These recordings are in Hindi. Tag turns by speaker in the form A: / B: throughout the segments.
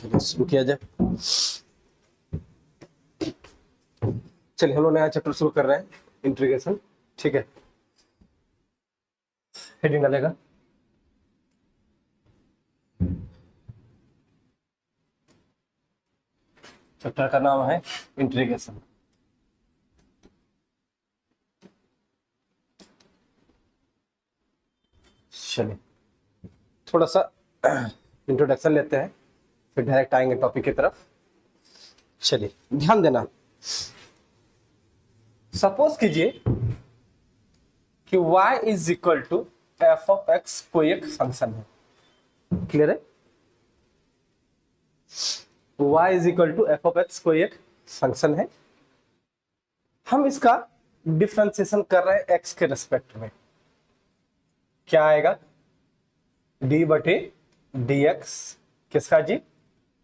A: चलिए शुरू किया जाए। चलिए हम लोग नया चैप्टर शुरू कर रहे हैं, इंटीग्रेशन। ठीक है, हेडिंग डालेगा चैप्टर का नाम है इंटीग्रेशन। चलिए थोड़ा सा इंट्रोडक्शन लेते हैं, फिर डायरेक्ट आएंगे टॉपिक की तरफ। चलिए ध्यान देना, सपोज कीजिए कि y is equal to f of x कोई एक फंक्शन है। क्लियर है? y is equal to f of x कोई एक फंक्शन है। हम इसका डिफरेंशिएशन कर रहे हैं x के रेस्पेक्ट में। क्या आएगा? d बटे dx किसका जी?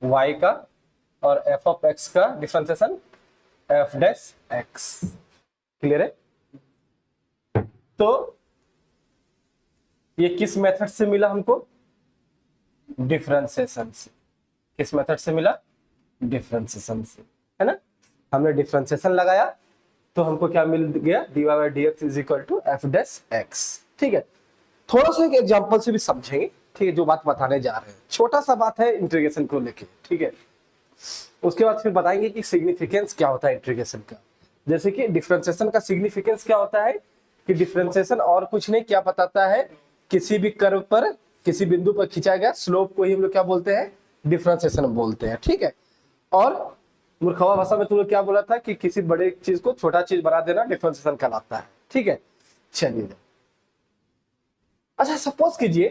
A: y का, और एफ ऑफ एक्स का differentiation F dash x. Clear है? तो ये किस मेथड से मिला हमको? डिफरेंशिएशन से। किस मेथड से मिला? डिफरेंशिएशन से, है ना। हमने डिफरेंशिएशन लगाया तो हमको क्या मिल गया? dy by dx is equal to f dash x. ठीक है, थोड़ा सा एक एग्जांपल से भी समझेंगे। ठीक है, जो बात बताने जा रहे हैं छोटा सा बात है इंटीग्रेशन को लेके। ठीक है, उसके बाद फिर बताएंगे कि सिग्निफिकेंस क्या होता है इंटीग्रेशन का। जैसे कि डिफरेंशिएशन का सिग्निफिकेंस क्या होता है कि डिफरेंशिएशन और कुछ नहीं, क्या बताता है? किसी भी कर्व पर, किसी बिंदु पर खींचा गया स्लोप को ही हम लोग क्या बोलते हैं? डिफरेंशिएशन बोलते हैं। ठीक है, और मूर्खवा भाषा में तुम लोग क्या बोला था कि किसी बड़े चीज को छोटा चीज बना देना डिफरेंशिएशन कहलाता है। ठीक है, चलिए अच्छा सपोज कीजिए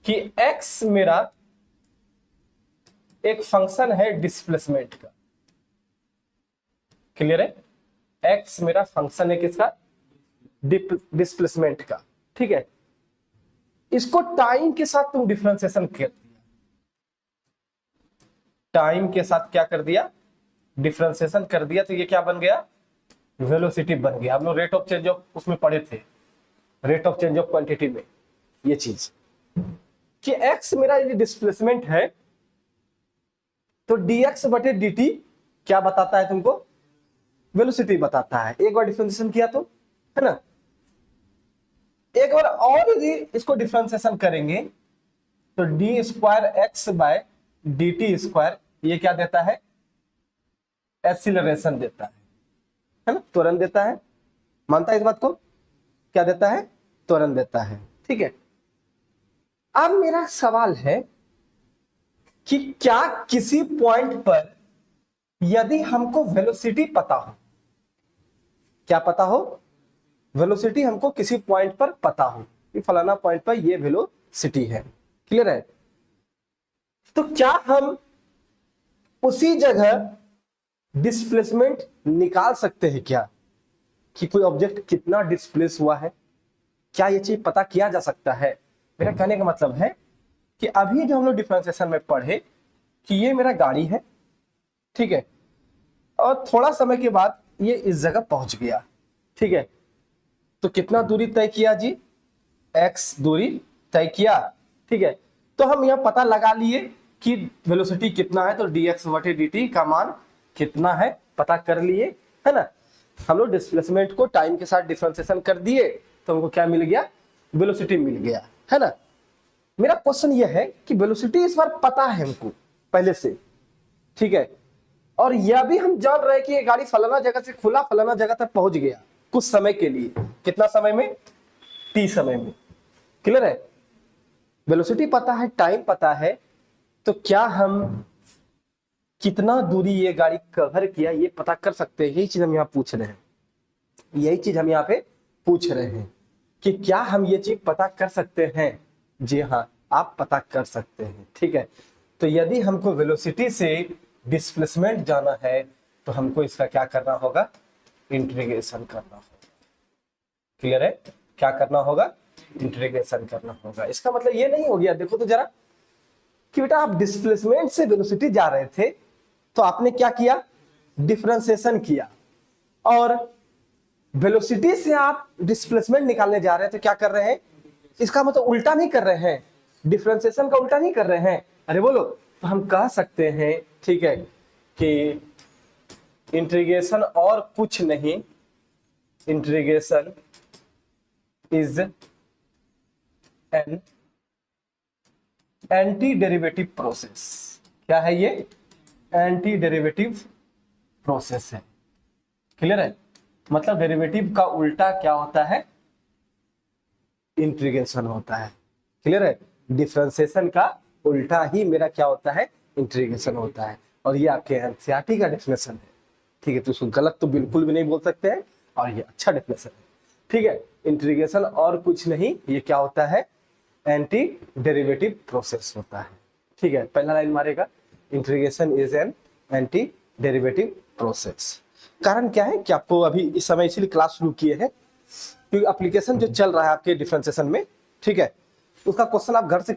A: कि x मेरा एक फंक्शन है डिस्प्लेसमेंट का। क्लियर है? x मेरा फंक्शन है किसका? डिस्प्लेसमेंट का। ठीक है, इसको टाइम के साथ तुम डिफरेंशिएशन कर दिया। टाइम के साथ क्या कर दिया? डिफरेंशिएशन कर दिया। तो ये क्या बन गया? वेलोसिटी बन गया। हम लोग रेट ऑफ चेंज ऑफ उसमें पढ़े थे, rate of change of quantity में, ये चीज कि x मेरा ये डिस्प्लेसमेंट है तो dx बटे dt क्या बताता है तुमको? वेलोसिटी बताता है। एक बार डिफरेंशिएशन किया तो, है ना। एक बार और यदि इसको डिफरेंशिएशन करेंगे तो d square x by d t square ये क्या देता है? एक्सीलरेशन देता है ना, त्वरण देता है। मानता है इस बात को? क्या देता है? त्वरण देता है। ठीक है, अब मेरा सवाल है कि क्या किसी पॉइंट पर यदि हमको वेलोसिटी पता हो, क्या पता हो? वेलोसिटी हमको किसी पॉइंट पर पता हो कि फलाना पॉइंट पर ये वेलोसिटी है। क्लियर है? तो क्या हम उसी जगह डिस्प्लेसमेंट निकाल सकते हैं क्या कि कोई ऑब्जेक्ट कितना डिस्प्लेस हुआ है? क्या ये चीज पता किया जा सकता है? मेरा कहने का मतलब है कि अभी जो हम लोग डिफरेंशिएशन में पढ़े कि ये मेरा गाड़ी है, ठीक है, और थोड़ा समय के बाद ये इस जगह पहुंच गया। ठीक है, तो कितना दूरी तय किया जी? x दूरी तय किया। ठीक है, तो हम यह पता लगा लिए कि वेलोसिटी कितना है, तो dx बटे dt का मान कितना है पता कर लिए, है ना। हम लोग डिस्प्लेसमेंट को टाइम के साथ डिफरेंशिएशन कर दिए तो हमको क्या मिल गया? वेलोसिटी मिल गया, है ना। मेरा क्वेश्चन यह है कि वेलोसिटी इस बार पता है हमको पहले से। ठीक है, और यह भी हम जान रहे हैं कि ये गाड़ी फलाना जगह से खुला फलाना जगह तक पहुंच गया कुछ समय के लिए। कितना समय में? t समय में। क्लियर है? वेलोसिटी पता है, टाइम पता है, तो क्या हम कितना दूरी ये गाड़ी कवर किया ये पता कर सकते हैं? यही चीज हम यहाँ पूछ रहे हैं। यही चीज हम यहाँ पे पूछ रहे हैं कि क्या हम ये चीज पता कर सकते हैं? जी हाँ, आप पता कर सकते हैं। ठीक है, तो यदि हमको वेलोसिटी से डिस्प्लेसमेंट जाना है तो हमको इसका क्या करना होगा? इंटीग्रेशन करना होगा। क्लियर है? क्या करना होगा? इंटीग्रेशन करना होगा। इसका मतलब ये नहीं हो गया, देखो तो जरा, कि बेटा आप डिस्प्लेसमेंट से वेलोसिटी जा रहे थे तो आपने क्या किया? डिफरेंशिएशन किया, और वेलोसिटी से आप डिस्प्लेसमेंट निकालने जा रहे हैं तो क्या कर रहे हैं? इसका मतलब उल्टा नहीं कर रहे हैं, डिफरेंशिएशन का उल्टा नहीं कर रहे हैं। अरे बोलो, तो हम कह सकते हैं, ठीक है, कि इंटीग्रेशन और कुछ नहीं, integration is an anti derivative process. क्या है ये? एंटी डेरिवेटिव प्रोसेस है। क्लियर है? मतलब डेरिवेटिव का उल्टा क्या होता है? इंटीग्रेशन होता है। क्लियर है? डिफरेंशिएशन का उल्टा ही मेरा क्या होता है? इंटीग्रेशन होता है। और ये आपके एनसीईआरटी का डेफिनेशन है। ठीक है, तो इसको गलत तो बिल्कुल भी नहीं बोल सकते हैं, और ये अच्छा डेफिनेशन है। ठीक है, इंटीग्रेशन और कुछ नहीं, ये क्या होता है? एंटी डेरिवेटिव प्रोसेस होता है। ठीक है, पहला लाइन मारेगा, integration is an anti derivative process. कारण क्या है कि आपको अभी इस समय इसीलिए क्लास शुरू किए हैं क्योंकि एप्लीकेशन जो चल रहा है आपके डिफरेंशिएशन में, ठीक है, उसका क्वेश्चन आप घर से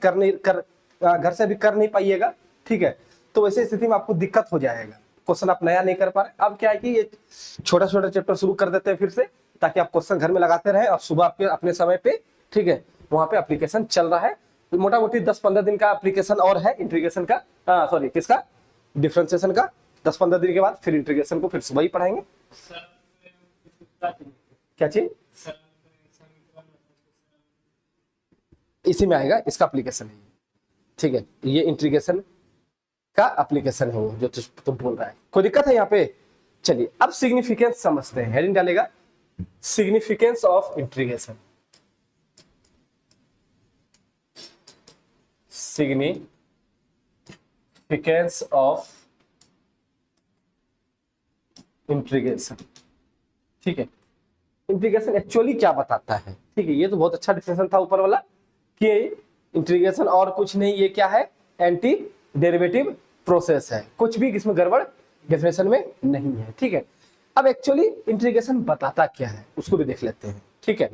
A: अभी कर नहीं पाइएगा। ठीक है, तो वैसे स्थिति में आपको दिक्कत हो जाएगा, क्वेश्चन आप नया नहीं कर पा रहे। अब क्या है कि ये छोटा छोटा चैप्टर शुरू कर देते हैं फिर से, ताकि आप क्वेश्चन घर में लगाते रहे और सुबह आपके अपने समय पे, ठीक है, वहां पे एप्लीकेशन चल रहा है। तो मोटा मोटी 10-15 दिन का एप्लीकेशन और है इंटीग्रेशन का, सॉरी किसका? डिफरेंशिएशन का। 10-15 दिन के बाद फिर इंटीग्रेशन को फिर सुबह ही पढ़ाएंगे। क्या चीज? इसी में आएगा, इसका एप्लीकेशन है। ठीक है, ये इंटीग्रेशन का एप्लीकेशन है, वो जो तुम बोल रहा है। कोई दिक्कत है यहाँ पे? चलिए अब सिग्निफिकेंस समझते हैं। हेडिंग डालेगा significance of integration. Significance of integration. ठीक है, इंटीग्रेशन एक्चुअली क्या बताता है? ठीक है, ये तो बहुत अच्छा डिफिनेशन था ऊपर वाला कि इंटीग्रेशन और कुछ नहीं, ये क्या है? एंटी डेरिवेटिव प्रोसेस है। कुछ भी इसमें गड़बड़ डेफिनेशन में नहीं है। ठीक है, अब एक्चुअली इंटीग्रेशन बताता क्या है उसको भी देख लेते हैं। ठीक है,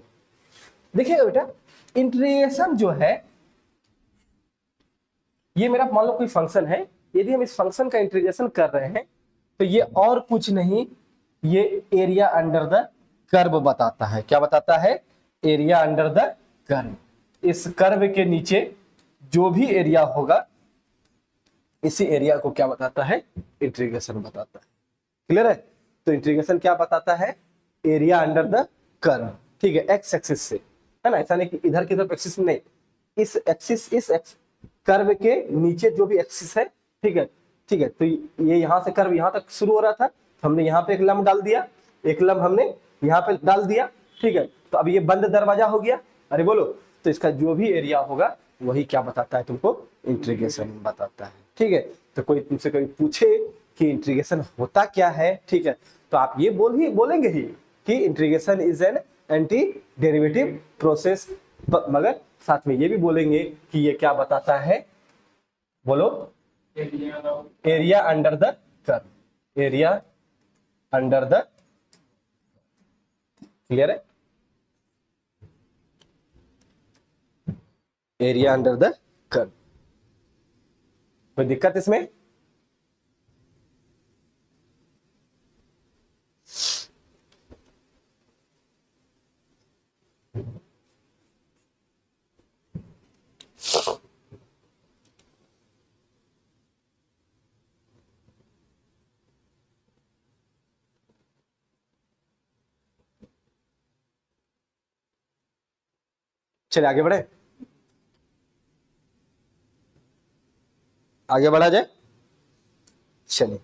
A: देखिएगा बेटा, इंटीग्रेशन जो है ये मेरा मान लो कोई फंक्शन है, यदि हम इस फंक्शन का इंटीग्रेशन कर रहे हैं तो ये और कुछ नहीं, ये एरिया अंडर द कर्व बताता है। क्या बताता है? Area under the curve. इस कर्व के नीचे जो भी एरिया होगा, इसी एरिया को क्या बताता है? इंटीग्रेशन बताता है। क्लियर है? तो इंटीग्रेशन क्या बताता है? Area under the curve. ठीक है, एक्स एक्सिस से, है ना, ऐसा नहीं कि इधर की तरफ एक्सिस में नहीं, इस एक्सिस, इस कर्व के नीचे जो भी एक्सिस है। ठीक है, ठीक है, तो ये यहां से कर्व यहां तक शुरू हो रहा था, तो हमने यहाँ पे एक लंब डाल दिया, एक लंब हमने यहाँ पे डाल दिया। ठीक है, तो अब ये बंद दरवाजा हो गया। अरे बोलो, तो इसका जो भी एरिया होगा वही क्या बताता है तुमको? इंटीग्रेशन बताता है। ठीक है, तो कोई तुमसे कभी पूछे कि इंटीग्रेशन होता क्या है, ठीक है, तो आप ये बोलेंगे ही कि integration is an anti derivative process, मगर साथ में ये भी बोलेंगे कि ये क्या बताता है? बोलो, area under the curve. Area under the, clear है? Area under the curve. कोई दिक्कत इसमें? चलिए आगे बढ़े, आगे बढ़ा जाए। चलिए,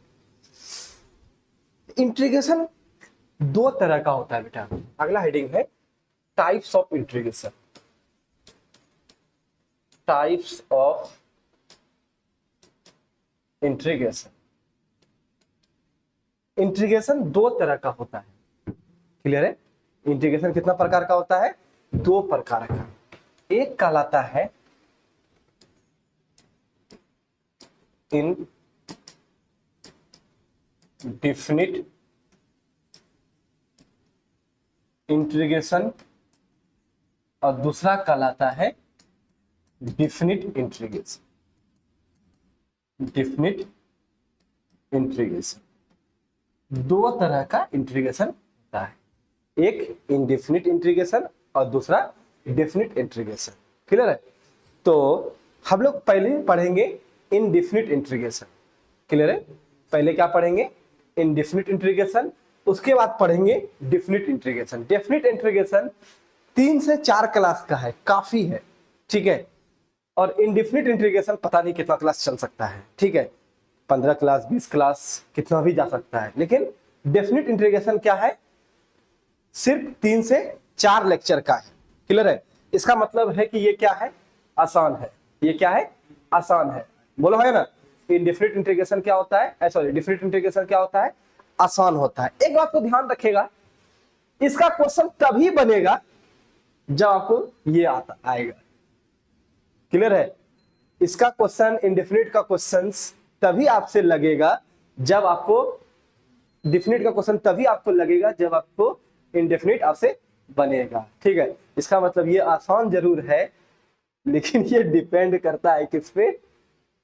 A: इंटीग्रेशन दो तरह का होता है बेटा। अगला हेडिंग है types of integration. Types of integration. Integration दो तरह का होता है। क्लियर है? इंटीग्रेशन कितना प्रकार का होता है? दो प्रकार का। एक कहलाता है इनडिफिनिट इंटीग्रेशन और दूसरा कहलाता है डिफिनिट इंटीग्रेशन। डिफिनिट इंटीग्रेशन, दो तरह का इंटीग्रेशन होता है, एक इनडेफिनिट इंटीग्रेशन और दूसरा डेफिनिट इंटीग्रेशन। क्लियर है? तो हम लोग पहले पढ़ेंगे इनडिफिनिट इंटीग्रेशन। क्लियर है? पहले क्या पढ़ेंगे? इनडिफिनिट इंटीग्रेशन, उसके बाद पढ़ेंगे डिफिनिट इंटीग्रेशन। डेफिनिट इंटीग्रेशन 3 से 4 क्लास का है, काफी है, ठीक है। और इनडिफिनिट इंटीग्रेशन पता नहीं कितना क्लास चल सकता है, ठीक है, 15 क्लास 20 क्लास कितना भी जा सकता है। लेकिन डेफिनिट इंटीग्रेशन क्या है? सिर्फ 3 से 4 लेक्चर का है। क्लियर है? इसका मतलब है कि ये क्या है? आसान है। ये क्या है? आसान है। बोलो है ना? इनडिफिनिट इंटीग्रेशन क्या होता है? सॉरी, डिफिनिट इंटीग्रेशन क्या होता है? आसान होता है। एक बात को ध्यान रखिएगा, इसका क्वेश्चन तभी बनेगा जब आपको ये आता आएगा। क्लियर है? इसका क्वेश्चन, इनडेफिनिट का क्वेश्चन तभी आपसे लगेगा जब आपको, डिफिनिट का क्वेश्चन तभी आपको लगेगा जब आपको इनडेफिनिट आपसे बनेगा। ठीक है? इसका मतलब ये आसान जरूर है, लेकिन ये डिपेंड करता है किस पे?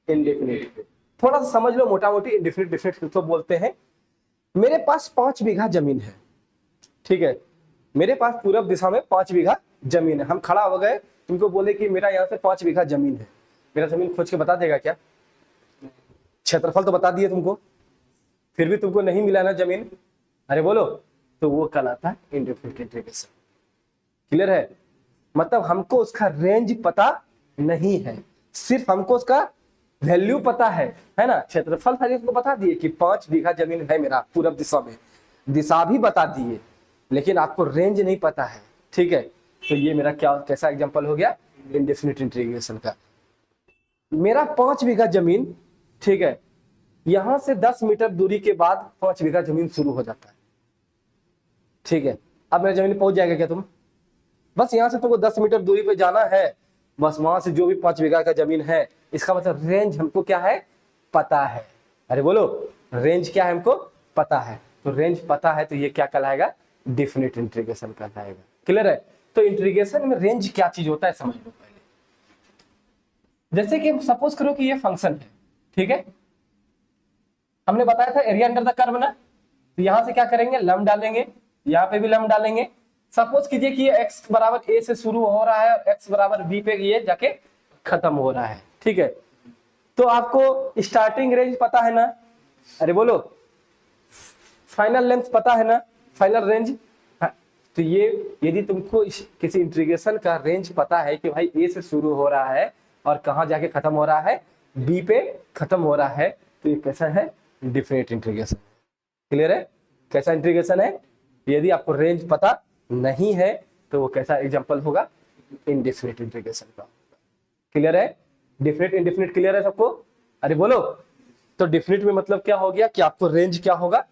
A: इनडेफिनिट पे। थोड़ा सा समझ लो मोटा मोटी इनडेफिनिट डिफिनिट किसको बोलते हैं। मेरे पास 5 बीघा जमीन है, ठीक है, मेरे पास पूरब दिशा में 5 बीघा जमीन है। हम खड़ा हो गए, तुमको बोले कि मेरा यहाँ से 5 बीघा जमीन है, मेरा जमीन खोज के बता देगा क्या? क्षेत्रफल तो बता दिए तुमको, फिर भी तुमको नहीं मिला ना जमीन, अरे बोलो, तो वो कहलाता है इनडेफिनिट इंटीग्रेशन। क्लियर है? मतलब हमको उसका रेंज पता नहीं है, सिर्फ हमको उसका वैल्यू पता है ना। क्षेत्रफल था जिसको बता दिए कि 5 बीघा जमीन है मेरा पूरब दिशा में, दिशा भी बता दिए, लेकिन आपको रेंज नहीं पता है। ठीक है? तो ये मेरा क्या, कैसा एग्जांपल हो गया? इनडेफिनिट इंटीग्रेशन का। मेरा 5 बीघा जमीन, ठीक है, यहां से 10 मीटर दूरी के बाद 5 बीघा जमीन शुरू हो जाता है। ठीक है? अब मेरा जमीन पहुंच जाएगा क्या तुम? बस यहां से तुमको 10 मीटर दूरी पे जाना है, बस वहां से जो भी 5 बीघा का जमीन है, इसका मतलब रेंज हमको क्या है? पता है। अरे बोलो, रेंज क्या है? हमको पता है। तो रेंज पता है तो ये क्या कहलाएगा? डिफिनिट इंटीग्रेशन कहलाएगा। क्लियर है? तो इंटीग्रेशन में रेंज क्या चीज होता है समझ लो पहले। जैसे कि सपोज करो कि ये फंक्शन है, ठीक है, हमने बताया था एरिया अंडर द कर्व ना, तो यहां से क्या करेंगे? लंब डालेंगे, यहाँ पे भी लंब डालेंगे। सपोज कीजिए कि ये x बराबर a से शुरू हो रहा है और x बराबर b पे ये जाके खत्म हो रहा है। ठीक है? तो आपको स्टार्टिंग रेंज पता है ना? अरे बोलो, फाइनल लेंथ पता है ना? Final range. हाँ, तो ये यदि तुमको किसी इंटीग्रेशन का रेंज पता है कि भाई a से शुरू हो रहा है और कहाँ जाके खत्म हो रहा है? b पे खत्म हो रहा है, तो ये कैसा है? Definite integration. क्लियर है? कैसा इंटीग्रेशन है? यदि आपको रेंज पता नहीं है तो वो कैसा एग्जांपल होगा? इनडेफिनिट इंटीग्रेशन का। क्लियर है? डिफिनिट इंडेफिनिट क्लियर है सबको? अरे बोलो, तो डिफिनिट में मतलब क्या हो गया कि आपको रेंज क्या होगा?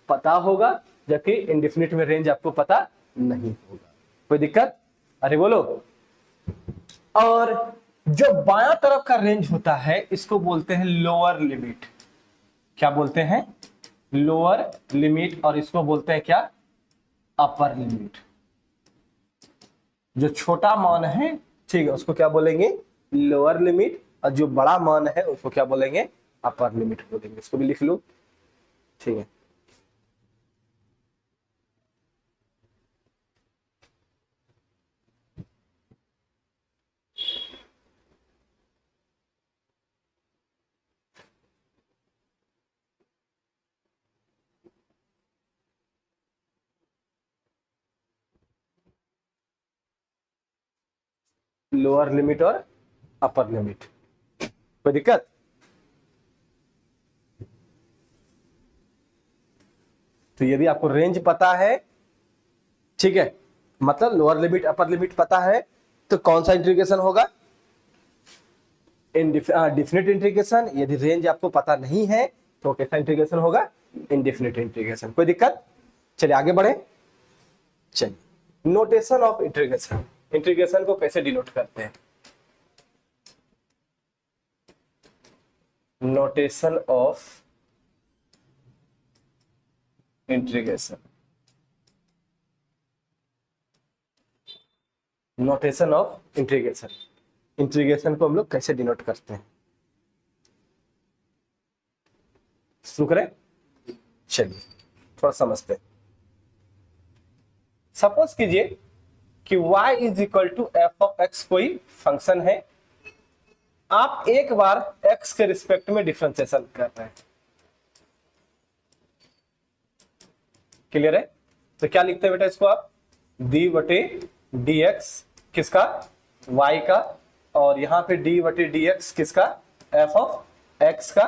A: पता होगा, जबकि इनडेफिनिट में रेंज आपको पता नहीं होगा। कोई दिक्कत? अरे बोलो। और जो बायां तरफ का रेंज होता है इसको बोलते हैं लोअर लिमिट। क्या बोलते हैं? Lower limit. और इसको बोलते हैं क्या? Upper limit. जो छोटा मान है, ठीक है, उसको क्या बोलेंगे? Lower limit. और जो बड़ा मान है उसको क्या बोलेंगे? अपर लिमिट बोलेंगे। इसको भी लिख लो, ठीक है। लोअर लिमिट और अपर लिमिट। कोई दिक्कत? तो यदि आपको रेंज पता है, ठीक है, मतलब लोअर लिमिट अपर लिमिट पता है, तो कौन सा इंटीग्रेशन होगा? Definite integration. यदि रेंज आपको पता नहीं है तो कैसा इंटीग्रेशन होगा? Indefinite integration. कोई दिक्कत? चलिए आगे बढ़े। चलिए, नोटेशन ऑफ इंटीग्रेशन। इंटीग्रेशन को कैसे डिनोट करते हैं? Notation of integration. Notation of integration. Integration को हम लोग कैसे डिनोट करते हैं? शुरू करें? चलिए थोड़ा समझते हैं। सपोज कीजिए कि y is equal to f of x कोई फंक्शन है, आप एक बार x के रिस्पेक्ट में डिफरेंशिएशन कर रहे हैं, क्लियर है? तो क्या लिखते हैं बेटा इसको आप, डी बटे डी एक्स किसका, y का, और यहां पे डी बटे डी एक्स किसका, एफ ऑफ एक्स का,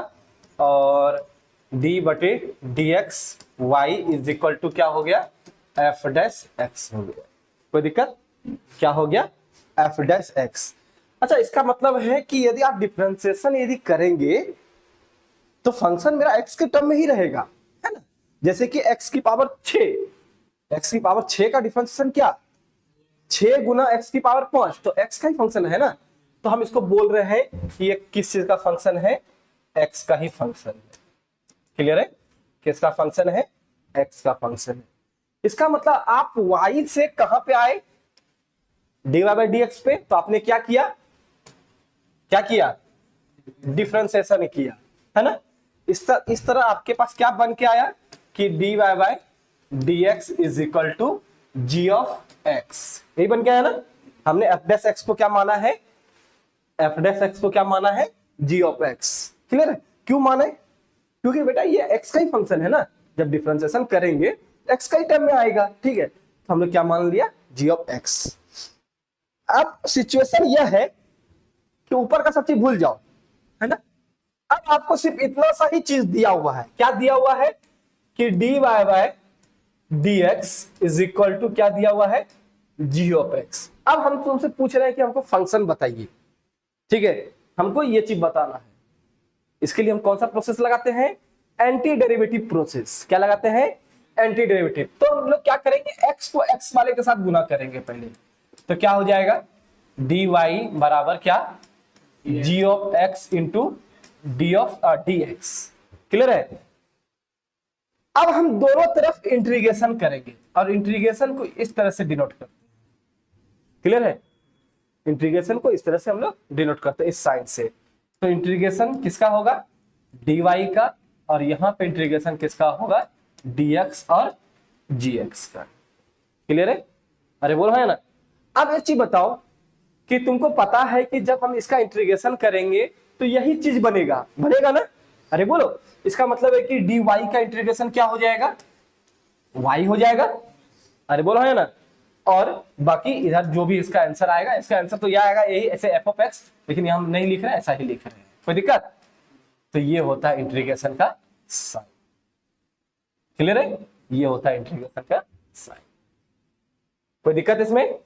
A: और डी बटे d x y is equal to क्या हो गया, एफ डैश एक्स हो गया। कोई दिक्कत, क्या हो गया, एफ डैश एक्स। अच्छा, इसका मतलब है कि यदि आप डिफरेंशिएशन यदि करेंगे तो फंक्शन मेरा x के टर्म में ही रहेगा, है ना? जैसे कि x की पावर 6, x की पावर 6 का डिफरेंशिएशन क्या, 6 गुना x की पावर 5, तो x का ही फंक्शन है ना, तो हम इसको बोल रहे हैं कि ये किस चीज का फंक्शन है, x का ही फंक्शन है। क्लियर है? किसका फंक्शन है, x का फंक्शन है। इसका मतलब आप y से कहां पे आए, dy बाई dx पे, तो आपने क्या किया, क्या किया, डिफरेंशिएशन किया, है ना? इस तरह आपके पास क्या बन के आया कि dy by dx is equal to g of x, यही बन के आया ना। हमने f डैश x को क्या माना है, f डैश x को क्या माना है, g ऑफ x। क्लियर है? क्यों माने, क्योंकि बेटा ये x का ही फंक्शन है ना, जब डिफरेंशिएशन करेंगे x का ही टर्म में आएगा, ठीक है? तो हम लोग क्या मान लिया, g ऑफ x। अब सिचुएशन यह है कि ऊपर का सब चीज भूल जाओ, है ना। अब आपको सिर्फ इतना सा ही चीज दिया हुआ है, क्या दिया हुआ है कि dy by dx is equal to क्या दिया हुआ है, g ऑफ x। अब हम तुमसे पूछ रहे हैं कि हमको फंक्शन बताइए, ठीक है, हमको ये चीज बताना है। इसके लिए हम कौन सा प्रोसेस लगाते हैं, एंटी डेरिवेटिव प्रोसेस। क्या लगाते हैं, एंटी डेरिवेटिव। तो हम लोग क्या करेंगे, x को x वाले के साथ गुना करेंगे पहले, तो क्या हो जाएगा, dy बराबर क्या, g of x into D of dx। Clear है? अब हम दोनों तरफ इंटीग्रेशन करेंगे और इंटीग्रेशन को इस तरह से डिनोट करते हैं। क्लियर है? इंटीग्रेशन को इस तरह से हम लोग डिनोट करते हैं, इस साइन से। तो इंटीग्रेशन किसका होगा, dy का, और यहां पे इंटीग्रेशन किसका होगा, dx और gx का। क्लियर है? अरे बोल है ना। अब एक चीज बताओ कि तुमको पता है कि जब हम इसका इंटीग्रेशन करेंगे तो यही चीज बनेगा, बनेगा ना। अरे बोलो, इसका मतलब है कि dy का इंटीग्रेशन क्या हो जाएगा, y हो जाएगा। अरे बोलो है ना। और बाकी इधर जो भी इसका आंसर आएगा, इसका आंसर तो यह आएगा, यही ऐसे f ऑफ x, लेकिन हम नहीं लिख रहे हैं, ऐसा ही लिख रहे हैं। कोई दिक्कत? तो ये होता है इंटीग्रेशन का साइन। क्लियर है? ये होता है इंटीग्रेशन का साइन। कोई दिक्कत इसमें?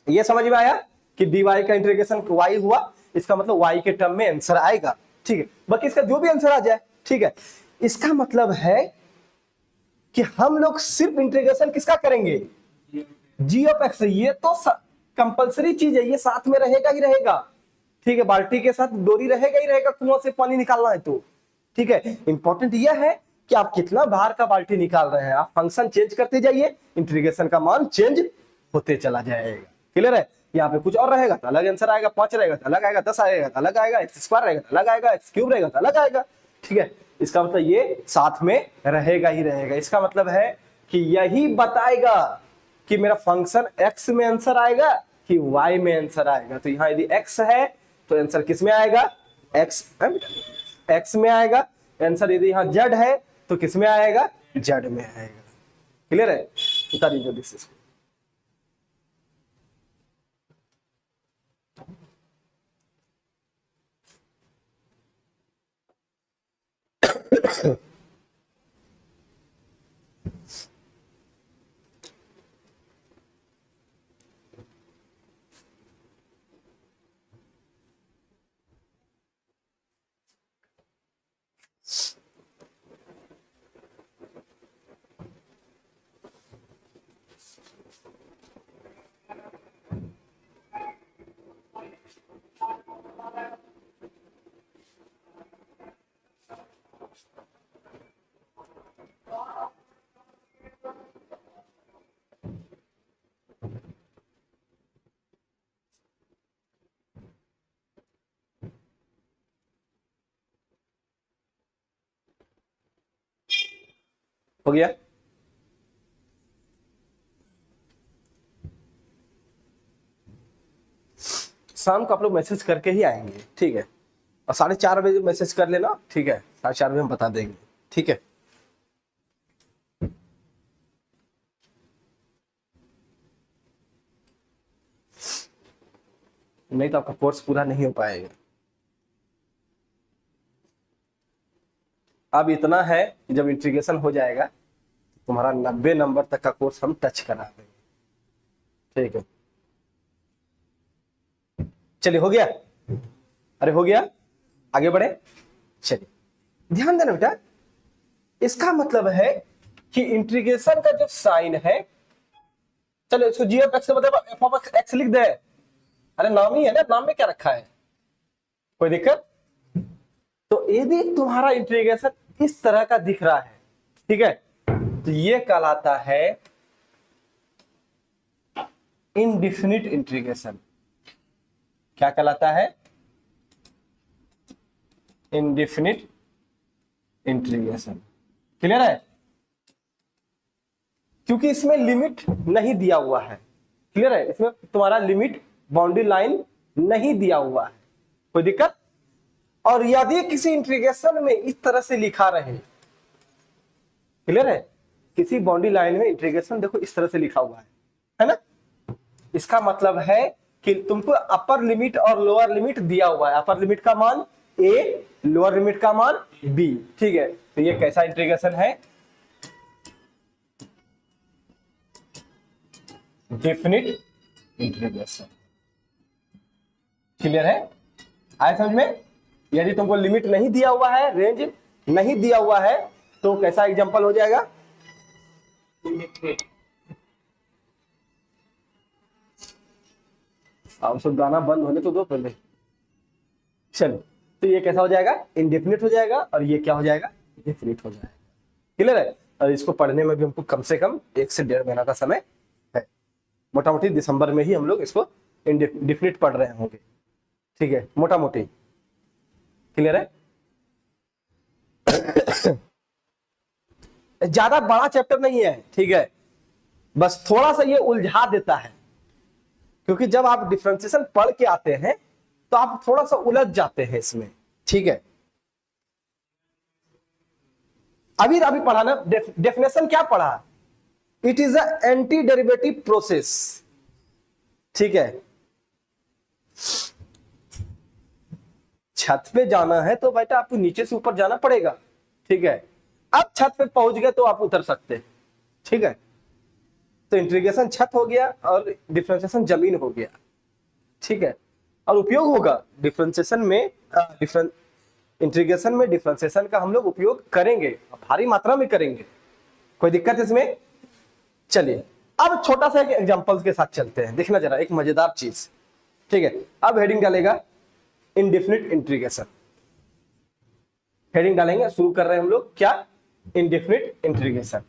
A: ये समझ में आया कि dy का इंटीग्रेशन y हुआ, इसका मतलब y के टर्म में आंसर आएगा, ठीक है। बाकी इसका जो भी आंसर आ जाए, ठीक है। इसका मतलब है कि हम लोग सिर्फ इंटीग्रेशन किसका करेंगे, g ऑफ x। ये तो कंपलसरी चीज है, ये साथ में रहेगा ही रहेगा, ठीक है। बाल्टी के साथ डोरी रहेगा ही रहेगा, कुआं से पानी निकालना है तो, ठीक है। इंपॉर्टेंट यह है कि आप कितना बाहर का बाल्टी निकाल रहे हैं, आप फंक्शन चेंज करते जाइए, इंटीग्रेशन का मान चेंज होते चला जाएगा। क्लियर है? यहाँ पे कुछ और रहेगा तो अलग आंसर आएगा, 5 रहेगा तो अलग आएगा, 10 आएगा तो अलग आएगा, x स्क्वायर रहेगा तो अलग आएगा, x क्यूब रहेगा तो अलग आएगा, ठीक है। इसका मतलब ये साथ में रहेगा ही रहेगा। इसका मतलब है कि यही बताएगा कि मेरा फंक्शन x में आंसर आएगा कि y में आंसर आएगा। तो यहाँ यदि x है तो आंसर किस में आएगा, x में आएगा। आंसर यदि यहाँ z है तो किस में आएगा, z में आएगा। क्लियर है? बता दीजिए दिस। हो गया? शाम को आप लोग मैसेज करके ही आएंगे, ठीक है। और 4:30 बजे मैसेज कर लेना, ठीक है, 4:30 बजे हम बता देंगे, ठीक है। नहीं तो आपका कोर्स पूरा नहीं हो पाएगा। अब इतना है कि जब इंटीग्रेशन हो जाएगा तुम्हारा 90 नंबर तक का कोर्स हम टच करा देंगे, ठीक है। चलिए, हो गया? अरे हो गया, आगे बढ़े। चलिए ध्यान देना बेटा, इसका मतलब है कि इंटीग्रेशन का जो साइन है, चलो इसको जी ऑफ एक्स के बदले एफ ऑफ एक्स लिख दे। अरे नाम ही है ना, नाम में क्या रखा है, कोई दिक्कत? तो यदि तुम्हारा इंटीग्रेशन इस तरह का दिख रहा है, ठीक है, तो ये कहलाता है इनडिफिनिट इंटीग्रेशन। क्या कहलाता है? Indefinite integration. क्लियर है? क्योंकि इसमें लिमिट नहीं दिया हुआ है। क्लियर है? इसमें तुम्हारा लिमिट, बाउंड्री लाइन नहीं दिया हुआ है। कोई दिक्कत? और यदि किसी इंटीग्रेशन में इस तरह से लिखा रहे, क्लियर है, किसी बाउंड्री लाइन में इंटीग्रेशन देखो इस तरह से लिखा हुआ है ना, इसका मतलब है कि तुमको अपर लिमिट और लोअर लिमिट दिया हुआ है। अपर लिमिट का मान a, लोअर लिमिट का मान b, ठीक है। तो ये कैसा इंटीग्रेशन है? Definite integration. क्लियर है? आए समझ में? यदि तुमको लिमिट नहीं दिया हुआ है, रेंज नहीं दिया हुआ है, तो कैसा एग्जांपल हो जाएगा? अब सब गाना बंद होने तो दो पहले। चलो, तो ये कैसा हो जाएगा? इंडेफिनिट हो जाएगा, और ये क्या हो जाएगा? डेफिनिट हो जाएगा। क्लियर है? और इसको पढ़ने में भी हमको कम से कम 1 से 1.5 महीना का समय है। मोटा मोटी दिसंबर में ही हम लोग इसको इंडेफिनिट पढ़ रहे होंगे, ठीक है, मोटा मोटी। क्लियर है? ज्यादा बड़ा चैप्टर नहीं है, ठीक है, बस थोड़ा सा ये उलझा देता है, क्योंकि जब आप डिफरेंशिएशन पढ़ के आते हैं तो आप थोड़ा सा उलझ जाते हैं इसमें, ठीक है। अभी पढ़ा ना, डेफिनेशन क्या पढ़ा? It is a anti derivative process, ठीक है। छत पे जाना है तो बेटा आपको नीचे से ऊपर जाना पड़ेगा, ठीक है। अब छत पे पहुंच गए तो आप उतर सकते हैं, ठीक है। तो इंटीग्रेशन छत हो गया और डिफरेंशिएशन जमीन हो गया, ठीक है। और उपयोग होगा डिफरेंशिएशन में, इंटीग्रेशन में डिफरेंशिएशन का हम लोग उपयोग करेंगे, भारी मात्रा में करेंगे। कोई दिक्कत इसमें? चलिए अब छोटा सा एक एग्जांपल के साथ चलते हैं, देखना जरा एक मजेदार चीज, ठीक है। अब हेडिंग डालेगा इनडेफिनिट इंटीग्रेशन, हेडिंग डालेंगे, शुरू कर रहे हैं हम लोग क्या? Indefinite integration.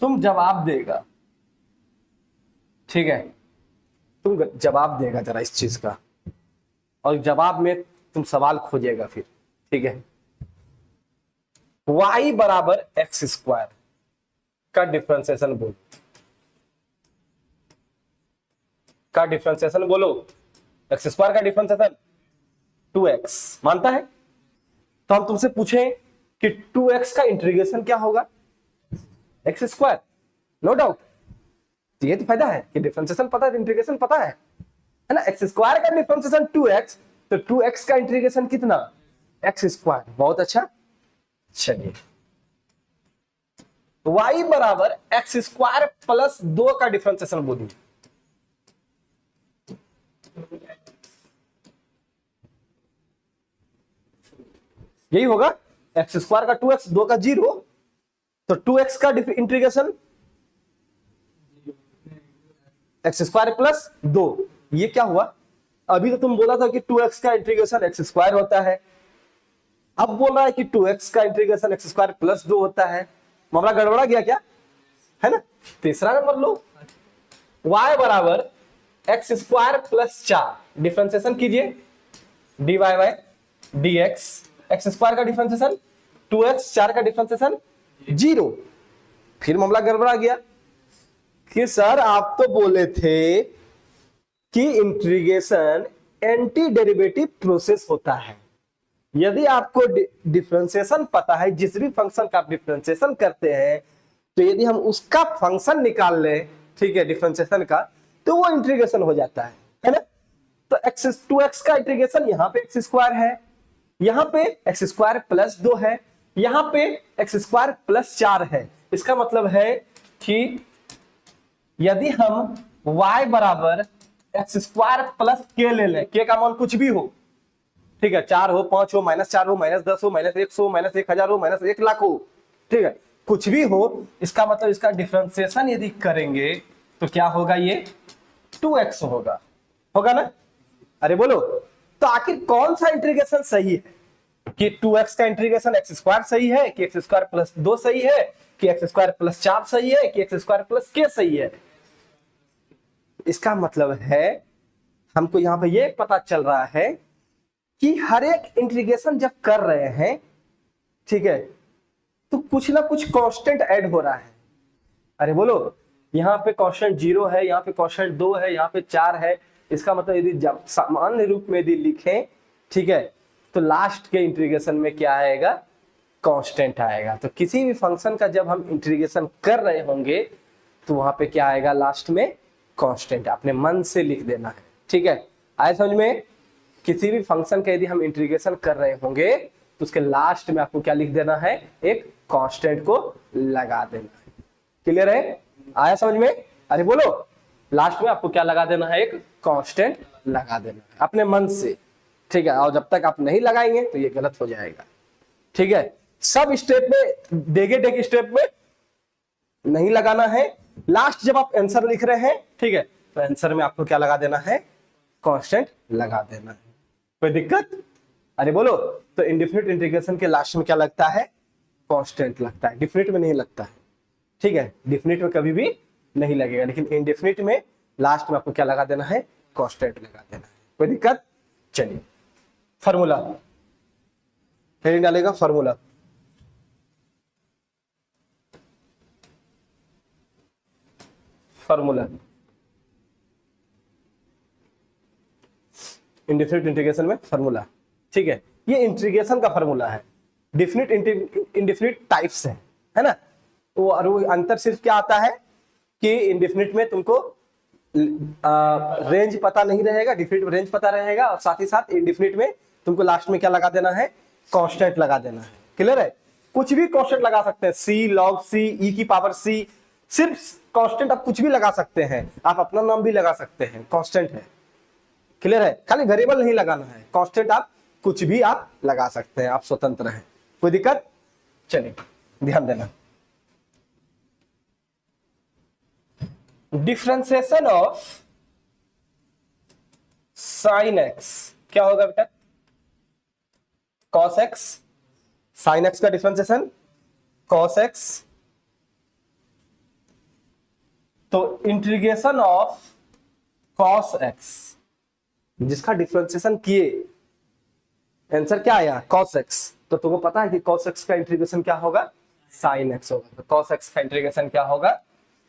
A: तुम जवाब देगा, ठीक है, तुम जवाब देगा जरा इस चीज का, और जवाब में तुम सवाल खोजेगा फिर, ठीक है। y बराबर एक्स स्क्वायर का डिफरेंशिएशन बोलो, का डिफरेंशिएशन बोलो। एक्स स्क्वायर का डिफरेंशिएशन 2x मानता है, तो हम तुमसे पूछें कि 2x का इंटीग्रेशन क्या होगा? X square, no doubt. ये तो फायदा है कि डिफरेंशिएशन पता है, इंटीग्रेशन पता है ना। एक्स स्क्वायर का डिफरेंशिएशन 2x, तो 2x का इंटीग्रेशन कितना? X square. बहुत अच्छा। चलिए y बराबर एक्स स्क्वायर प्लस 2 का डिफरेंशिएशन बोलिए। यही होगा, एक्स स्क्वायर का 2x, 2 का 0, तो 2x का इंटीग्रेशन एक्स स्क्वायर प्लस 2। ये क्या हुआ? अभी तो तुम बोला था कि 2x का इंटीग्रेशन एक्स स्क्वायर होता है, अब बोल रहा है कि 2x का इंटीग्रेशन एक्स स्क्वायर प्लस 2 होता है। मामला गड़बड़ा गया क्या? है ना। तीसरा नंबर लो, y बराबर एक्स स्क्वायर प्लस 4, डिफरेंशिएशन कीजिए dy by dx। X square का डिफरेंशिएशन 2x 4 का डिफरेंशिएशन 0। फिर मामला गड़बड़ा गया कि सर आप तो बोले थे कि इंटीग्रेशन एंटी डेरिवेटिव प्रोसेस होता है। यदि आपको डिफरेंशिएशन पता है, जिस भी फंक्शन का आप डिफरेंशिएशन करते हैं, तो यदि हम उसका फंक्शन निकाल लें, ठीक है, डिफरेंशिएशन का, तो वो इंटीग्रेशन हो जाता है ना। तो x2x का इंटीग्रेशन यहाँ पे x स्क्वायर है, यहाँ पे x स्क्वायर प्लस 2 है, यहाँ पे x स्क्वायर प्लस 4 है। इसका मतलब है कि यदि हम y बराबर एक्स स्क्वायर प्लस के ले लें, के का मान कुछ भी हो, ठीक है, 4 हो, 5 हो, -4 हो, -10 हो, -100 हो, -1000 हो, -1,00,000 हो, ठीक है, कुछ भी हो, इसका मतलब इसका डिफरेंशिएशन यदि करेंगे तो क्या होगा, ये 2x होगा ना। अरे बोलो, तो आखिर कौन सा इंटीग्रेशन सही है, कि 2x का इंटीग्रेशन एक्स स्क्वायर सही है, कि एक्स स्क्वायर प्लस 2 सही है, कि एक्स स्क्वायर प्लस 4 सही है, कि एक्स स्क्वायर प्लस के सही है। इसका मतलब है हमको यहां पे ये पता चल रहा है कि हर एक इंटीग्रेशन जब कर रहे हैं, ठीक है, तो कुछ ना कुछ कांस्टेंट ऐड हो रहा है। अरे बोलो, यहाँ पे कांस्टेंट 0 है, यहाँ पे कांस्टेंट 2 है, यहाँ पे 4 है। इसका मतलब यदि जब सामान्य रूप में यदि लिखें, ठीक है, तो लास्ट के इंटीग्रेशन में क्या आएगा, कांस्टेंट आएगा। तो किसी भी फंक्शन का जब हम इंटीग्रेशन कर रहे होंगे तो वहां पे क्या आएगा, लास्ट में कांस्टेंट। अपने मन से लिख देना है, ठीक है, आए समझ में। किसी भी फंक्शन का यदि हम इंटीग्रेशन कर रहे होंगे तो उसके लास्ट में आपको क्या लिख देना है, एक कांस्टेंट को लगा देना है। क्लियर है, आया समझ में। अरे बोलो, लास्ट में आपको क्या लगा देना है, एक कांस्टेंट लगा देना है अपने मन से, ठीक है। और जब तक आप नहीं लगाएंगे तो ये गलत हो जाएगा, ठीक है। सब स्टेप में, डेगे स्टेप में नहीं लगाना है। लास्ट जब आप आंसर लिख रहे हैं, ठीक है, तो आंसर में आपको क्या लगा देना है, कांस्टेंट लगा देना है। कोई दिक्कत? अरे बोलो, तो इंडेफिनिट इंटीग्रेशन के लास्ट में क्या लगता है, कांस्टेंट लगता है, डिफिनिट में नहीं लगता है, ठीक है। डिफिनिट में कभी भी नहीं लगेगा, लेकिन इंडेफिनिट में लास्ट में आपको क्या लगा देना है, कांस्टेंट लगा देना है। कोई दिक्कत? चलिए, फार्मूला हेडिंग डालेगा, फार्मूला। फार्मूला इंडेफिनिट इंटीग्रेशन में फार्मूला, ठीक है। ये इंटीग्रेशन का फार्मूला है। डिफिनिट इंडेफिनिट टाइप्स है ना। और वो अंतर सिर्फ क्या आता है कि इंडेफिनिट में तुमको रेंज पता नहीं रहेगा, डिफिनिट में रेंज पता रहेगा, और साथ ही साथ इंडेफिनिट में तुमको लास्ट में क्या लगा देना है, कांस्टेंट लगा देना है। क्लियर है? कुछ भी कांस्टेंट लगा सकते हैं, सी लॉग सी, ई की पावर सी, सिर्फ कांस्टेंट आप कुछ भी लगा सकते हैं। आप अपना नाम भी लगा सकते हैं, कांस्टेंट है। क्लियर है? खाली वेरिएबल नहीं लगाना है, कांस्टेंट आप कुछ भी आप लगा सकते हैं, आप स्वतंत्र हैं। कोई दिक्कत? चलिए ध्यान देना। डिफरेंशिएशन ऑफ साइन एक्स क्या होगा बेटा, कॉस एक्स। साइन एक्स का डिफरेंशिएशन कॉस एक्स, तो इंटीग्रेशन ऑफ कॉस एक्स, जिसका डिफरेंशिएशन किए आंसर क्या आया, कॉस एक्स। तो तुमको पता है कि कॉस एक्स का इंटीग्रेशन क्या होगा, साइन एक्स होगा। तो कॉस एक्स का इंटीग्रेशन क्या होगा,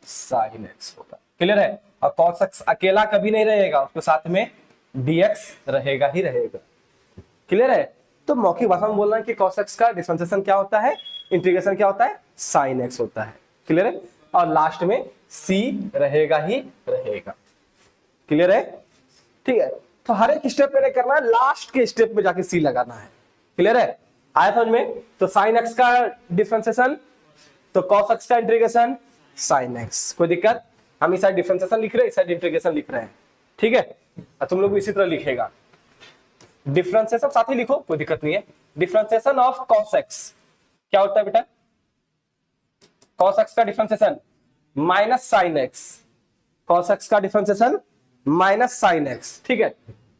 A: साइन एक्स होगा। क्लियर है? और कॉस एक्स अकेला कभी नहीं रहेगा, उसके साथ में डीएक्स रहेगा ही रहेगा। क्लियर है? तो मौखिक भाषा में बोलना है कि कॉस एक्स का डिफरेंशिएशन क्या होता है, इंटीग्रेशन क्या होता है, साइन एक्स होता है। क्लियर है? और लास्ट में सी रहेगा ही रहेगा। क्लियर है? ठीक है। तो हर एक स्टेप में नहीं करना है, लास्ट के स्टेप में जाके सी लगाना है। क्लियर है? आया समझ में। तो साइन एक्स का डिफरेंशिएशन, तो कॉस एक्स का इंटीग्रेशन साइन एक्स। कोई दिक्कत? हम इस साइड डिफरेंशिएशन लिख रहे हैं, इस साइड इंटीग्रेशन लिख रहे हैं, ठीक है। और तुम लोग भी इसी तरह लिखेगा, डिफरेंशिएशन साथ ही लिखो, कोई दिक्कत नहीं है। डिफरेंशिएशन ऑफ कॉस एक्स क्या होता है बेटा, कॉस एक्स का differentiation minus sine x, cos x का डिफरेंशिएशन माइनस साइन एक्स, ठीक है।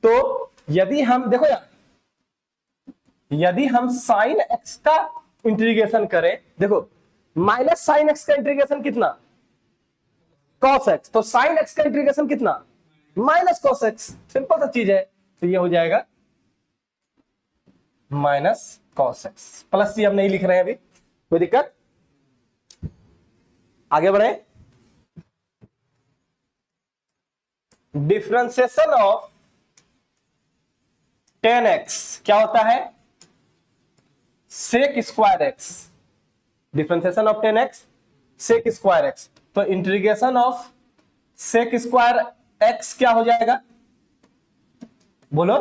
A: तो यदि हम देखो यार, यदि हम साइन एक्स का इंटीग्रेशन करें, देखो माइनस साइन एक्स का इंटीग्रेशन कितना, कॉस एक्स, तो साइन एक्स का इंटीग्रेशन कितना, माइनस कॉस एक्स। सिंपल सा चीज है। तो ये हो जाएगा माइनस कॉस एक्स, प्लस सी हम नहीं लिख रहे हैं अभी, कोई दिक्कत? आगे बढ़े। डिफरेंशिएशन ऑफ टेन एक्स क्या होता है? Sec square x. Differentiation of tan x sec square x, तो integration of sec square x क्या हो जाएगा? बोलो।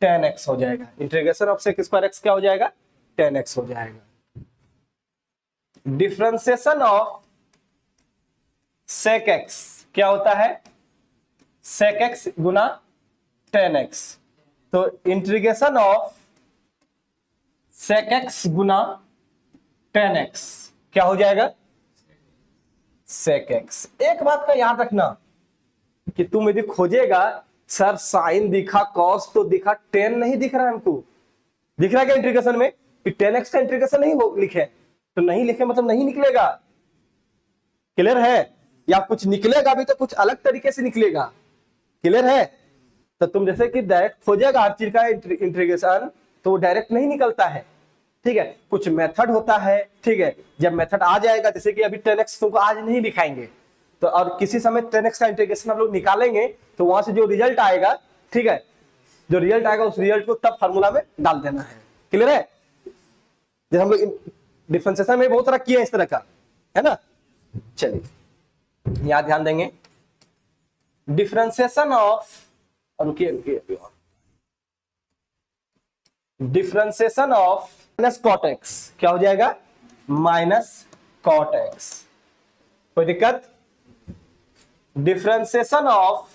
A: टेन एक्स हो जाएगा। Integration of sec square x क्या हो जाएगा? टेन एक्स हो जाएगा। डिफरेंशिएशन ऑफ सेक एक्स क्या होता है? सेक एक्स गुना टेन एक्स, तो इंटीग्रेशन ऑफ सेक एक्स गुना टेन एक्स क्या हो जाएगा? Sec x. एक बात का याद रखना कि तुम यदि खोजेगा सर साइन दिखा, कॉस तो दिखा, टेन नहीं दिख रहा है हमको, दिख रहा है क्या इंटीग्रेशन में कि टेन एक्स का इंटीग्रेशन नहीं हो लिखे, तो नहीं लिखे मतलब नहीं निकलेगा। क्लियर है? या कुछ निकलेगा भी तो कुछ अलग तरीके से निकलेगा। क्लियर है? तो तुम जैसे कि डायरेक्ट खोजेगा हर चीज का इंटीग्रेशन तो वो डायरेक्ट नहीं निकलता है, ठीक है, कुछ मेथड होता है, ठीक है। जब मेथड आ जाएगा, जैसे कि अभी 10x तुमको आज नहीं दिखाएंगे, तो और किसी समय 10x का इंटीग्रेशन हम लोग निकालेंगे, तो वहां से जो रिजल्ट आएगा, ठीक है, जो रिजल्ट आएगा उस रिजल्ट को तब फार्मूला में डाल देना है। क्लियर है? जैसे हम लोग डिफरेंशिएशन में बहुत सारा किया इस तरह का, है ना। चलिए यहां ध्यान देंगे। डिफरेंशिएशन ऑफ, रुकिए रुकिए, differentiation of minus cot x क्या हो जाएगा? Minus cot x. कोई दिक्कत? Differentiation of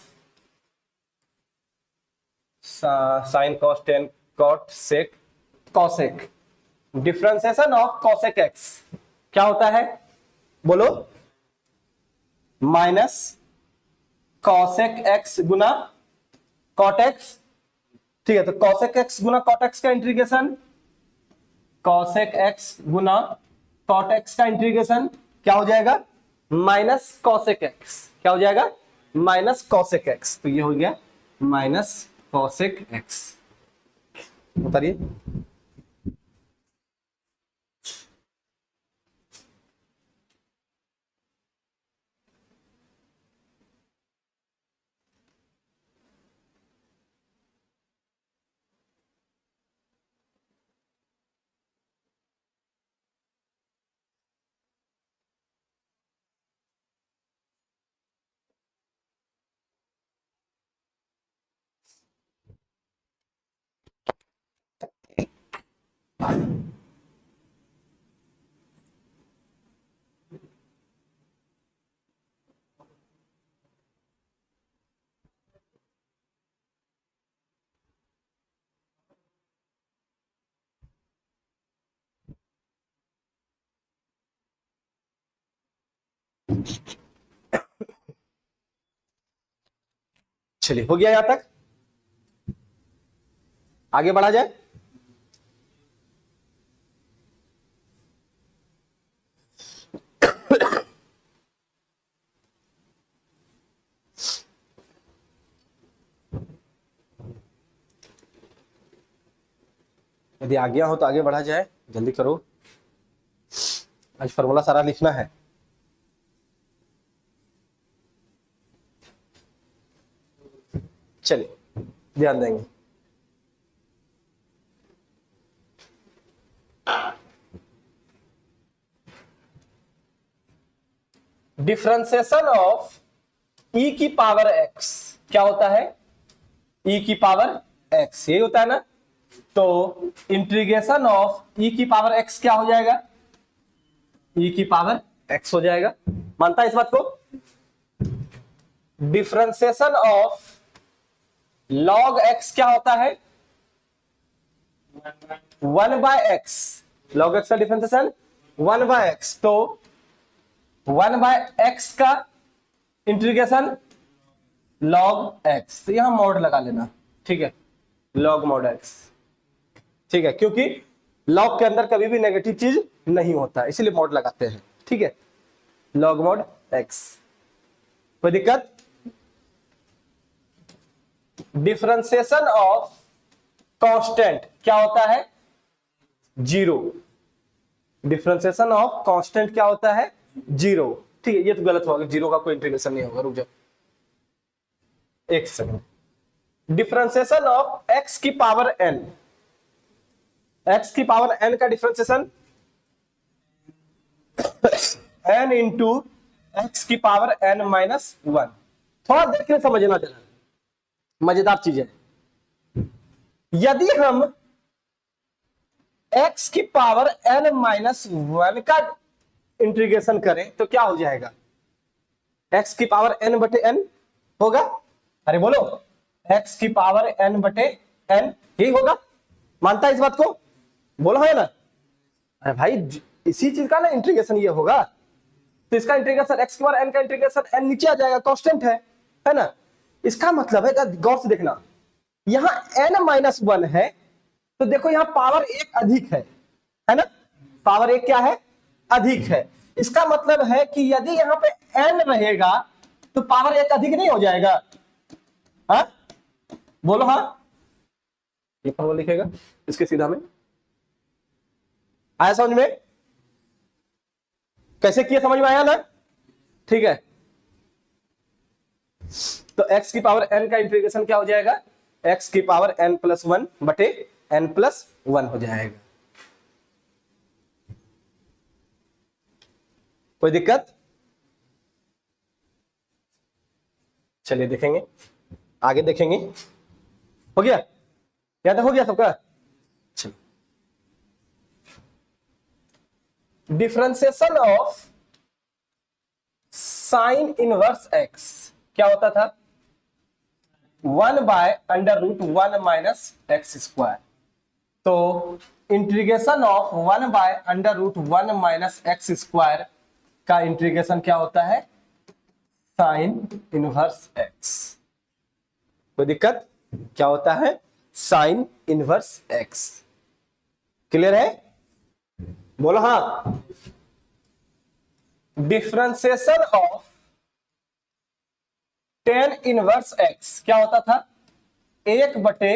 A: sine cos tan cot sec cosec, differentiation of cosec x क्या होता है? बोलो। माइनस कॉसेक एक्स गुना कॉट एक्स, ठीक है। तो कॉसेक एक्स गुना कॉट एक्स का इंटीग्रेशन, कॉसेक एक्स गुना कॉट एक्स का इंटीग्रेशन क्या हो जाएगा? Minus cosec x. क्या हो जाएगा? Minus cosec x. तो ये हो गया माइनस कॉसेक एक्स। बताइए। चलिए हो गया यहां तक, आगे बढ़ा जाए। यदि आज्ञा हो तो आगे बढ़ा जाए, जल्दी करो, आज फॉर्मूला सारा लिखना है। चलिए ध्यान देंगे। डिफरेंशिएशन ऑफ e की पावर x क्या होता है? e की पावर x यही होता है ना। तो इंटीग्रेशन ऑफ e की पावर x क्या हो जाएगा? e की पावर x हो जाएगा। मानता है इस बात को? डिफरेंशिएशन ऑफ log x क्या होता है? 1/x। log x का डिफरेंशिएशन 1/x, तो 1/x का इंटीग्रेशन log x। तो यहां मॉड लगा लेना, ठीक है, log mod x, ठीक है, क्योंकि log के अंदर कभी भी नेगेटिव चीज नहीं होता, इसीलिए मॉड लगाते हैं, ठीक है, log mod x। कोई दिक्कत? डिफरेंशिएशन ऑफ कांस्टेंट क्या होता है, जीरो। डिफरेंशिएशन ऑफ कांस्टेंट क्या होता है, जीरो। ठीक है, ये तो गलत होगा, जीरो का कोई इंटीग्रेशन नहीं होगा। रुक जाओ एक सेकंड। डिफरेंशिएशन ऑफ एक्स की पावर एन, एक्स की पावर एन का डिफरेंशिएशन एन इंटू एक्स की पावर एन माइनस वन। थोड़ा देर के लिए समझना जरा, मजेदार चीज है। यदि हम x की पावर n माइनस वन का इंटीग्रेशन करें तो क्या हो जाएगा, x की पावर n बटे n होगा। अरे बोलो, x की पावर n बटे n ही होगा, मानता है इस बात को, बोलो है ना। अरे भाई इसी चीज का ना इंटीग्रेशन ये होगा, तो इसका इंटीग्रेशन x की पावर n का इंटीग्रेशन n नीचे आ जाएगा, कांस्टेंट है ना। इसका मतलब है, गौर से देखना, यहां n माइनस वन है तो देखो यहां पावर एक अधिक है ना, पावर एक क्या है, अधिक है। इसका मतलब है कि यदि यहां पे n रहेगा तो पावर एक अधिक नहीं हो जाएगा, हा? बोलो हाँ, ये फॉर्मूला लिखेगा इसके सीधा में, आया समझ में, कैसे किया समझ में आया ना, ठीक है। तो x की पावर n का इंटीग्रेशन क्या हो जाएगा, x की पावर n प्लस वन बटे n प्लस वन हो जाएगा। कोई दिक्कत, चलिए देखेंगे, आगे देखेंगे। हो गया, याद हो गया सबका। चलिए, differentiation of sine inverse x क्या होता था, one by under root one minus x square. तो integration of one by under root one minus x square का इंटीग्रेशन क्या होता है, साइन इनवर्स एक्स। कोई दिक्कत, क्या होता है, साइन इनवर्स एक्स। क्लियर है, बोलो हाँ। Differentiation of tan inverse x क्या होता था, एक बटे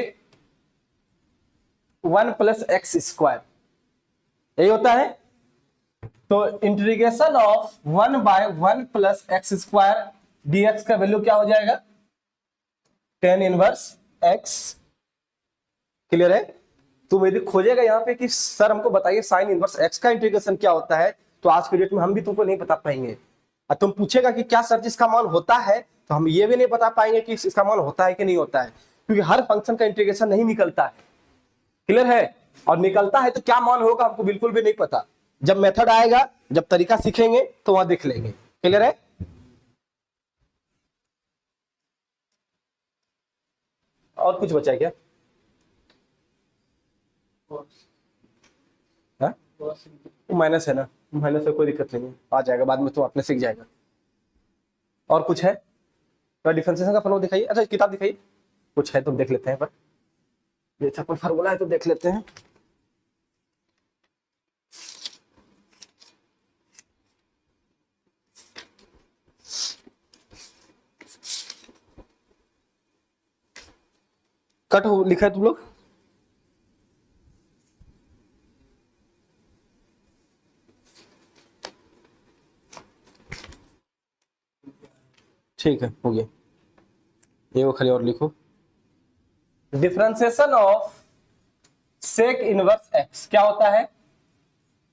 A: वन प्लस एक्स स्क्वायर, यही होता है। तो integration of one by one plus x square dx का वैल्यू क्या हो जाएगा, टेन इनवर्स एक्स। क्लियर है। तुम यदि खोजेगा यहाँ पे कि सर हमको बताइए साइन इनवर्स एक्स का इंटीग्रेशन क्या होता है, तो आज के डेट में हम भी तुमको नहीं बता पाएंगे। और तुम पूछेगा कि क्या सर जिसका मान होता है, तो हम ये भी नहीं बता पाएंगे कि इसका मान होता है कि नहीं होता है, क्योंकि हर फंक्शन का इंटीग्रेशन नहीं निकलता है। क्लियर है, और निकलता है तो क्या मान होगा हमको बिल्कुल भी नहीं पता। जब मेथड आएगा, जब तरीका सीखेंगे तो वहां देख लेंगे। क्लियर है, और कुछ बचा है क्या, माइनस है ना, माइनस से कोई दिक्कत नहीं है, आ जाएगा बाद में, तो अपने सीख जाएगा। और कुछ है तो डिफरेंशिएशन का फॉर्मूला दिखाइए, अच्छा किताब दिखाइए, कुछ है तो देख लेते हैं। पर ये अच्छा फॉर्मूला है तो देख लेते हैं। कट हो लिखा है तुम लोग, ठीक है, हो गया। ये वो खाली और लिखो, differentiation of sec inverse x क्या होता है।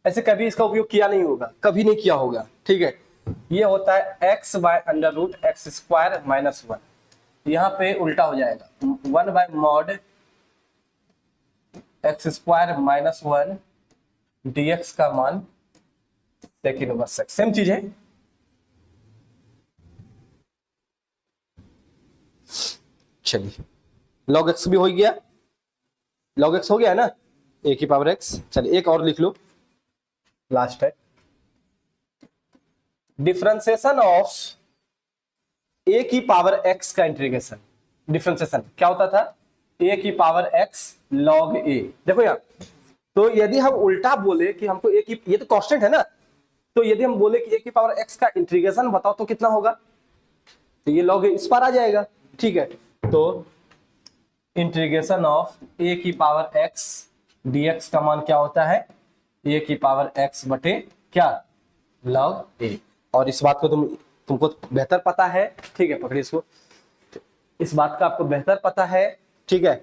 A: ऐसे कभी इसका उपयोग किया नहीं होगा, कभी नहीं किया होगा, ठीक है। ये होता है x by under root x square minus one. यहाँ पे उल्टा हो जाएगा, one by mod x square minus one dx का मान सेक इनवर्स एक्स, सेम चीज है। चलिए, लॉग एक्स भी हो गया, लॉग एक्स हो गया है ना, ए की पावर एक्स। चलिए एक और लिख लो, लास्ट है। डिफरेंशिएशन ऑफ ए की पावर एक्स का इंटीग्रेशन, डिफरेंशिएशन क्या होता था, ए की पावर एक्स लॉग ए। देखो यार, तो यदि हम उल्टा बोले कि हमको ए की, ये तो कांस्टेंट है ना, तो यदि हम बोले कि ए की पावर एक्स का इंटीग्रेशन बताओ तो कितना होगा, तो ये लॉग ए इस पर आ जाएगा, ठीक है। तो इंटीग्रेशन ऑफ ए की पावर एक्स dx का मान क्या होता है, ए की पावर एक्स बटे क्या, लॉग ए। और इस बात को तुमको बेहतर पता है, ठीक है, पकड़िए इसको, इस बात का आपको बेहतर पता है, ठीक है,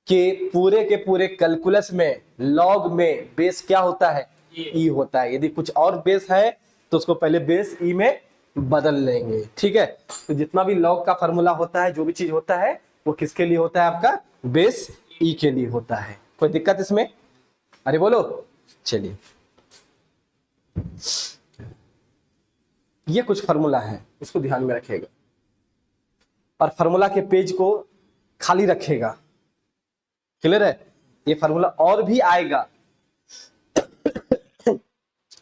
A: कि पूरे के पूरे कैलकुलस में लॉग में बेस क्या होता है, ई होता है। यदि कुछ और बेस है तो उसको पहले बेस ई में बदल लेंगे, ठीक है। तो जितना भी लॉग का फॉर्मूला होता है, जो भी चीज होता है, वो किसके लिए होता है, आपका बेस ई के लिए होता है। कोई दिक्कत इसमें, अरे बोलो, चलिए, ये कुछ फॉर्मूला है, इसको ध्यान में रखिएगा और फॉर्मूला के पेज को खाली रखिएगा, क्लियर है। ये फॉर्मूला और भी आएगा,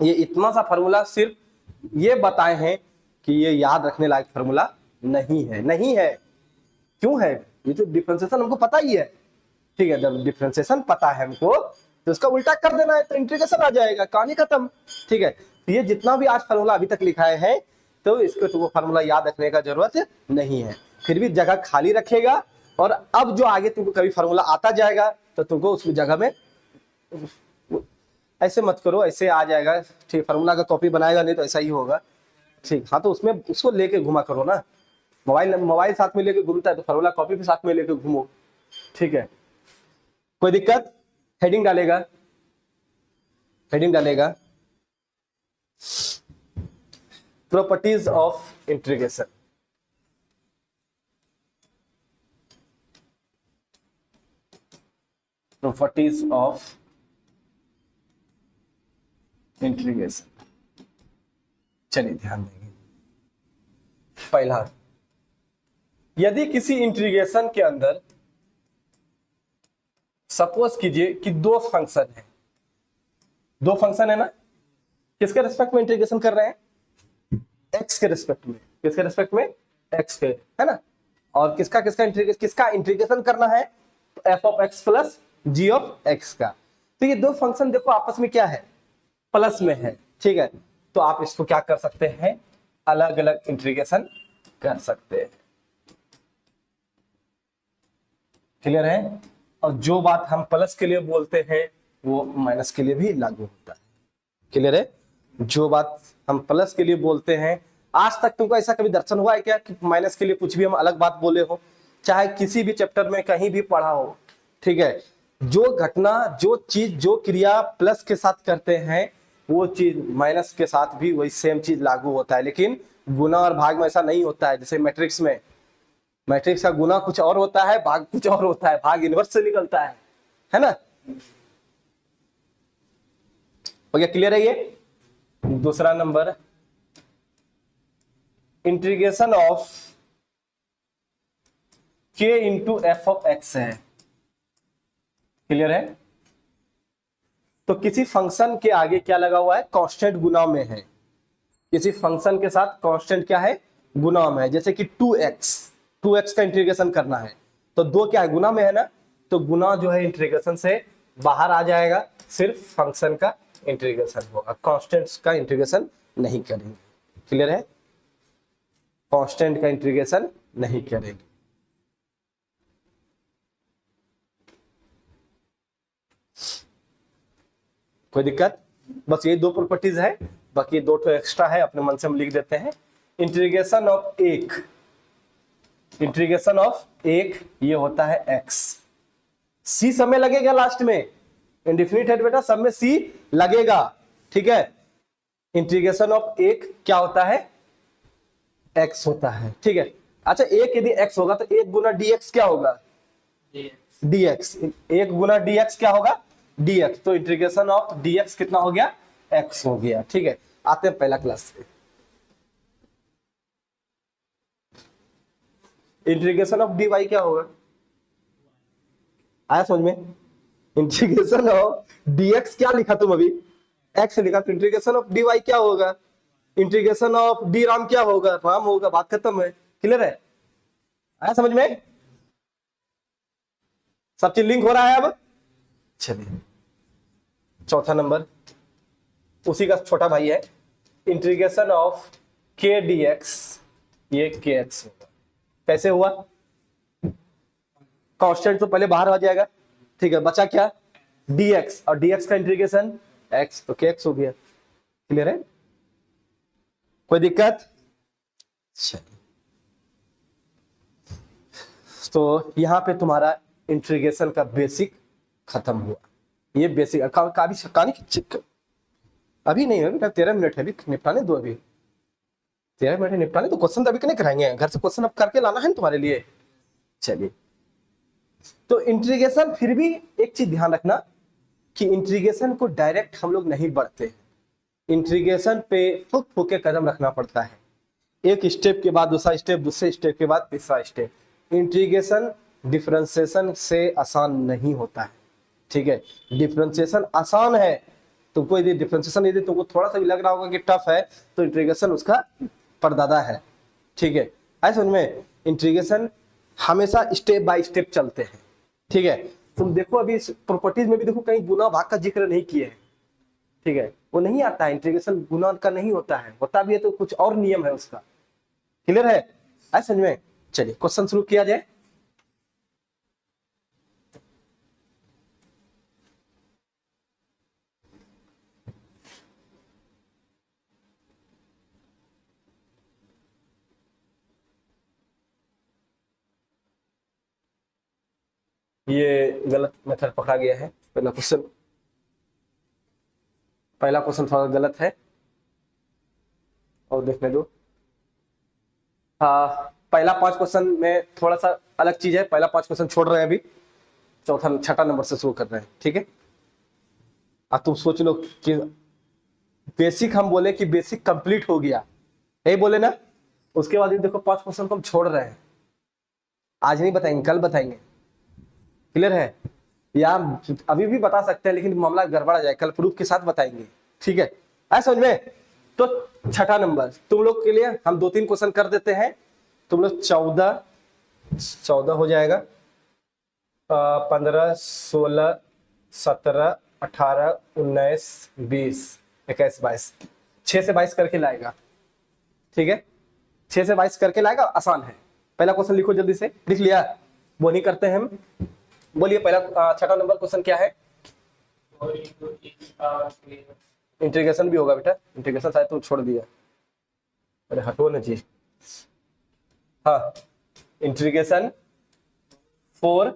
A: ये इतना सा फॉर्मूला सिर्फ ये बताए हैं कि ये याद रखने लायक फॉर्मूला नहीं है, नहीं है। क्यों है, ये तो डिफरेंशिएशन हमको पता ही है, ठीक है, जब डिफरेंशिएशन पता है हमको तो उसका उल्टा कर देना है तो इंटीग्रेशन आ जाएगा, कहानी खत्म, ठीक है। तो ये जितना भी आज फॉर्मूला अभी तक लिखा है तो इसको तुमको फॉर्मूला याद रखने का जरूरत नहीं है, फिर भी जगह खाली रखेगा। और अब जो आगे तुमको कभी फॉर्मूला आता जाएगा तो तुमको उस जगह में, ऐसे मत करो, ऐसे आ जाएगा, ठीक, फॉर्मूला का कॉपी बनाएगा नहीं तो ऐसा ही होगा, ठीक। हाँ, तो उसमें उसको लेके घुमा करो ना, मोबाइल साथ में लेके घूमता है तो फॉर्मूला कॉपी भी साथ में लेके घूमो, ठीक है। कोई दिक्कत, हेडिंग डालेगा, हेडिंग डालेगा properties of integration, properties of integration. चलिए ध्यान देंगे। पहला, यदि किसी इंटीग्रेशन के अंदर सपोज कीजिए कि दो फंक्शन है, दो फंक्शन है ना, किसके रिस्पेक्ट में इंटीग्रेशन कर रहे हैं, एक्स के रिस्पेक्ट में, किसके रिस्पेक्ट में, एक्स के, है ना। और किसका इंटीग्रेशन करना है, f of x plus g of x का। तो ये दो फंक्शन देखो आपस में क्या है, प्लस में है, ठीक है। तो आप इसको क्या कर सकते हैं, अलग अलग इंटीग्रेशन कर सकते हैं, क्लियर है। और जो बात हम प्लस के लिए बोलते हैं वो माइनस के लिए भी लागू होता है, क्लियर है। जो बात हम प्लस के लिए बोलते हैं, आज तक तुमको ऐसा कभी दर्शन हुआ है क्या कि माइनस के लिए कुछ भी हम अलग बात बोले हो, चाहे किसी भी चैप्टर में कहीं भी पढ़ा हो, ठीक है। जो घटना, जो चीज, जो क्रिया प्लस के साथ करते हैं वो चीज माइनस के साथ भी वही सेम चीज लागू होता है। लेकिन गुना और भाग में ऐसा नहीं होता है, जैसे मैट्रिक्स में, मैट्रिक्स का गुना कुछ और होता है, भाग कुछ और होता है, भाग इनवर्स से निकलता है ना। हो गया, क्लियर है ये। दूसरा number, integration of k into F of x है, क्लियर है। तो किसी फंक्शन के आगे क्या लगा हुआ है, कांस्टेंट गुना में है, किसी फंक्शन के साथ कांस्टेंट क्या है, गुना में है। जैसे कि 2x का इंटीग्रेशन करना है तो दो क्या है, गुना में है ना, तो गुना जो है इंटीग्रेशन से बाहर आ जाएगा, सिर्फ फंक्शन का इंटीग्रेशन होगा, कांस्टेंट्स का इंटीग्रेशन नहीं करेंगे, क्लियर है। कांस्टेंट का इंटीग्रेशन नहीं करेंगे। कोई दिक्कत, बस ये दो प्रॉपर्टीज है, बाकी दो तो एक्स्ट्रा है, अपने मन से हम लिख देते हैं। इंटीग्रेशन ऑफ एक, इंटीग्रेशन ऑफ एक ये होता है एक्स, सी समय लगेगा लास्ट में, इंडिफिनिट है बेटा, सब में सी लगेगा, ठीक है। इंटीग्रेशन ऑफ एक क्या होता है, एक्स होता है, ठीक है। अच्छा, एक यदि एक्स होगा तो एक गुना डीएक्स क्या होगा, डीएक्स, एक गुना डीएक्स क्या होगा, डीएक्स। तो इंटीग्रेशन ऑफ डीएक्स कितना हो गया, एक्स हो गया, ठीक है। आते हैं पहला क्लास पे, इंटीग्रेशन ऑफ डी वाई क्या होगा, आया समझ में। इंटीग्रेशन ऑफ डीएक्स क्या लिखा तुम अभी, एक्स लिखा, तो इंटीग्रेशन ऑफ डी वाई क्या होगा, इंटीग्रेशन ऑफ डी राम क्या होगा, राम होगा, बात खत्म है, क्लियर है, आया समझ में, सब चीज लिंक हो रहा है अब। चलिए चौथा नंबर, उसी का छोटा भाई है, इंटीग्रेशन ऑफ के डी एक्स, ये के एक्स होगा, कैसे हुआ, कांस्टेंट तो पहले बाहर आ जाएगा, ठीक है, बचा क्या, dx, और dx का इंटीग्रेशन x, तो kx हो गया। क्लियर है, कोई दिक्कत? चलिए, तो यहां पे तुम्हारा इंटीग्रेशन का बेसिक खत्म हुआ। ये बेसिक अभी नहीं, अभी 13 मिनट है, अभी निपटाने दो, अभी 13 मिनट निपटाने तो क्वेश्चन तो अभी नहीं कराएंगे, घर से क्वेश्चन अब करके लाना है ना तुम्हारे लिए। चलिए, तो इंटीग्रेशन, फिर भी एक चीज ध्यान रखना कि इंटीग्रेशन को डायरेक्ट हम लोग नहीं बढ़ते, इंटीग्रेशन पे फुक फुक के कदम रखना पड़ता है, एक स्टेप के बाद दूसरा स्टेप, दूसरे स्टेप के बाद तीसरा स्टेप। इंटीग्रेशन डिफरेंशिएशन से आसान नहीं होता है, ठीक है, डिफरेंशिएशन आसान है, तुमको यदि डिफरेंशिएशन यदि तुमको थोड़ा सा भी लग रहा होगा कि टफ है, तो इंटीग्रेशन उसका परदादा है, ठीक है। ऐसे उनमें इंटीग्रेशन हमेशा स्टेप बाय स्टेप चलते हैं, ठीक है। तुम देखो अभी प्रॉपर्टीज में भी देखो, कहीं गुना भाग का जिक्र नहीं किए हैं, ठीक है, वो नहीं आता है, इंटीग्रेशन गुना का नहीं होता है, होता भी है तो कुछ और नियम है उसका। क्लियर है, समझ में? चलिए क्वेश्चन शुरू किया जाए। ये गलत मेथड पकड़ा गया है, पहला क्वेश्चन थोड़ा गलत है, और देखने दो। हाँ, पहला 5 क्वेश्चन में थोड़ा सा अलग चीज है, पहला 5 क्वेश्चन छोड़ रहे हैं, अभी छठा नंबर से शुरू कर रहे हैं, ठीक है। अब तुम सोच लो कि बेसिक, हम बोले कि बेसिक कंप्लीट हो गया, यही बोले ना, उसके बाद देखो 5 क्वेश्चन को हम छोड़ रहे हैं, आज नहीं बताएंगे, कल बताएंगे। क्लियर है, या अभी भी बता सकते हैं, लेकिन मामला गड़बड़ा जाए, कल प्रूफ के साथ बताएंगे, ठीक है। समझ में? तो छठा नंबर तुम लोग के लिए हम 2-3 क्वेश्चन कर देते हैं, तुम लोग 14 हो जाएगा, 15, 16, 17, 18, 19, 20, 21, 22, 6 से 22 करके लाएगा, ठीक है, 6 से 22 करके लाएगा, आसान है। पहला क्वेश्चन लिखो जल्दी से, लिख लिया? वो नहीं करते हैं हम, बोलिए पहला छठा नंबर क्वेश्चन क्या है? इंटीग्रेशन भी होगा बेटा, इंटीग्रेशन शायद तू छोड़ दिया, अरे हटो ना जी। हाँ, इंटीग्रेशन 4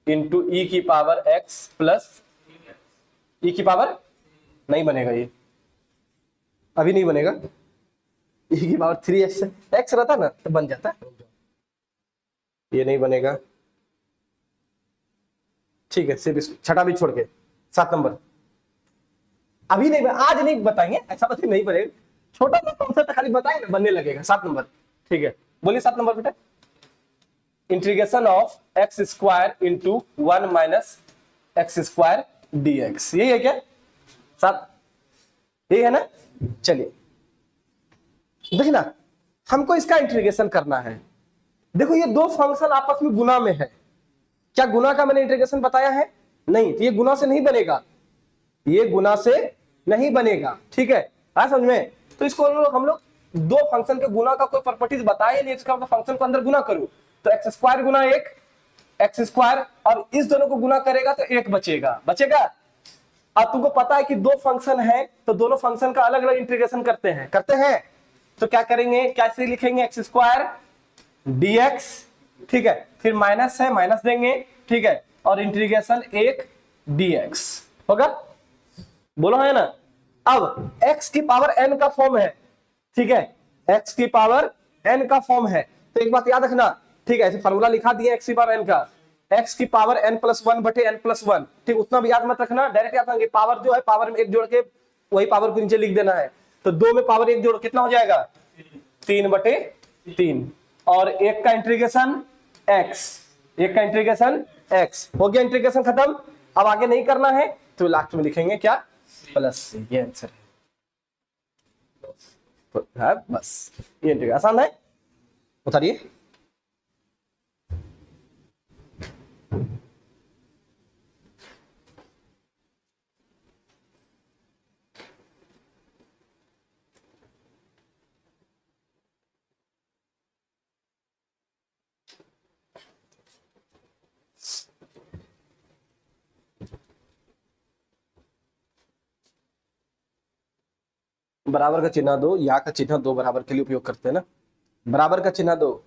A: इंटू ई की पावर x प्लस ई की पावर, नहीं बनेगा ये, अभी नहीं बनेगा, ई की पावर 3x, x रहता ना तो बन जाता, ये नहीं बनेगा, ठीक है। सिर्फ छठा भी छोड़ के 7 नंबर अभी नहीं, आज नहीं बताएंगे, ऐसा बात नहीं बनेगा, छोटा सा कॉन्सेप्ट खाली बताएंगे, बनने लगेगा। 7 नंबर, ठीक है, बोलिए 7 नंबर बेटा। Integration of x square into 1 minus x square dx, यही है क्या? 7, यही है ना? चलिए देखिए ना, हमको इसका इंटीग्रेशन करना है। देखो ये दो फंक्शन आपस में गुना में है, क्या गुना का मैंने इंटीग्रेशन बताया है? नहीं, तो ये गुना से नहीं बनेगा, ये गुना से नहीं बनेगा, ठीक है, समझ में? तो इसको हम लोग दो फंक्शन के गुना का कोई प्रॉपर्टीज बताए नहीं, इसका मतलब फंक्शन को अंदर गुना करूं तो एक्स स्क्वायर गुना 1 एक्स स्क्वायर, और इस दोनों को गुना करेगा तो 1 बचेगा। अब तुमको पता है कि दो फंक्शन है तो दोनों फंक्शन का अलग अलग इंटीग्रेशन करते हैं, तो क्या करेंगे, कैसे लिखेंगे, एक्स स्क्वायर dx, ठीक है, फिर माइनस है, माइनस देंगे, ठीक है, और इंटीग्रेशन 1 dx होगा, बोलो है ना। अब x की पावर n का फॉर्म है, ठीक है, x की पावर n का फॉर्म है, तो एक बात याद रखना, ठीक है, फॉर्मूला लिखा दिया x की पावर n का, x की पावर n+1 बटे n+1, ठीक, उतना भी याद मत रखना, डायरेक्ट याद रखेंगे, पावर जो है पावर में 1 जोड़ के वही पावर को नीचे लिख देना है, तो 2 में पावर 1 जोड़ कितना हो जाएगा, 3/3, और 1 का इंटीग्रेशन x, 1 का इंटीग्रेशन x हो गया, इंटीग्रेशन खत्म। अब आगे नहीं करना है तो लास्ट में लिखेंगे क्या, प्लस, ये आंसर है, बस ये इंटीग्रेशन आसान है, उतारिए। बराबर का चिन्ह दो, या का चिन्ह दो बराबर के लिए उपयोग करते हैं ना। बराबर का चिन्ह दो,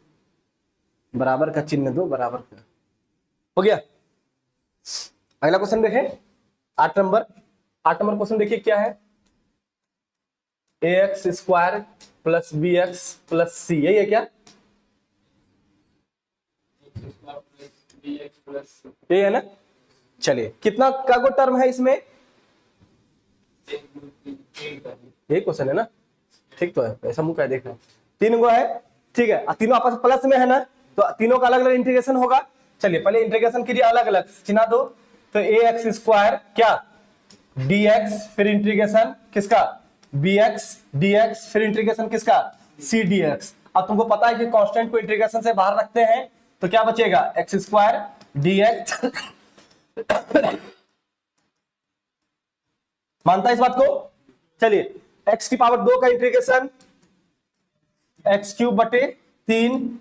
A: बराबर का चिन्ह दो, बराबर का। हो गया। अगला क्वेश्चन देखें, 8 नंबर। 8 नंबर क्वेश्चन देखिए क्या है। ax² plus bx plus c, यही है क्या? यही है ना। चलिए, कितना का को टर्म है इसमें? यही क्वेश्चन है ना, ठीक तो है, ऐसा मुंह क्या देख रहे हैं। 3 गो है, ठीक है, और तीनों आपस में प्लस में है ना, तो तीनों का अलग अलग इंटीग्रेशन होगा। चलिए पहले इंटीग्रेशन के लिए अलग अलग चिन्ह दो। तो ax² क्या dx, फिर इंटीग्रेशन किसका bx dx, फिर इंटीग्रेशन किसका c dx। अब तुमको पता है कि कांस्टेंट को इंटीग्रेशन से बाहर रखते हैं तो क्या बचेगा x² dx। मानता है इस बात को? चलिए, x की पावर 2 का इंटीग्रेशन x³/3,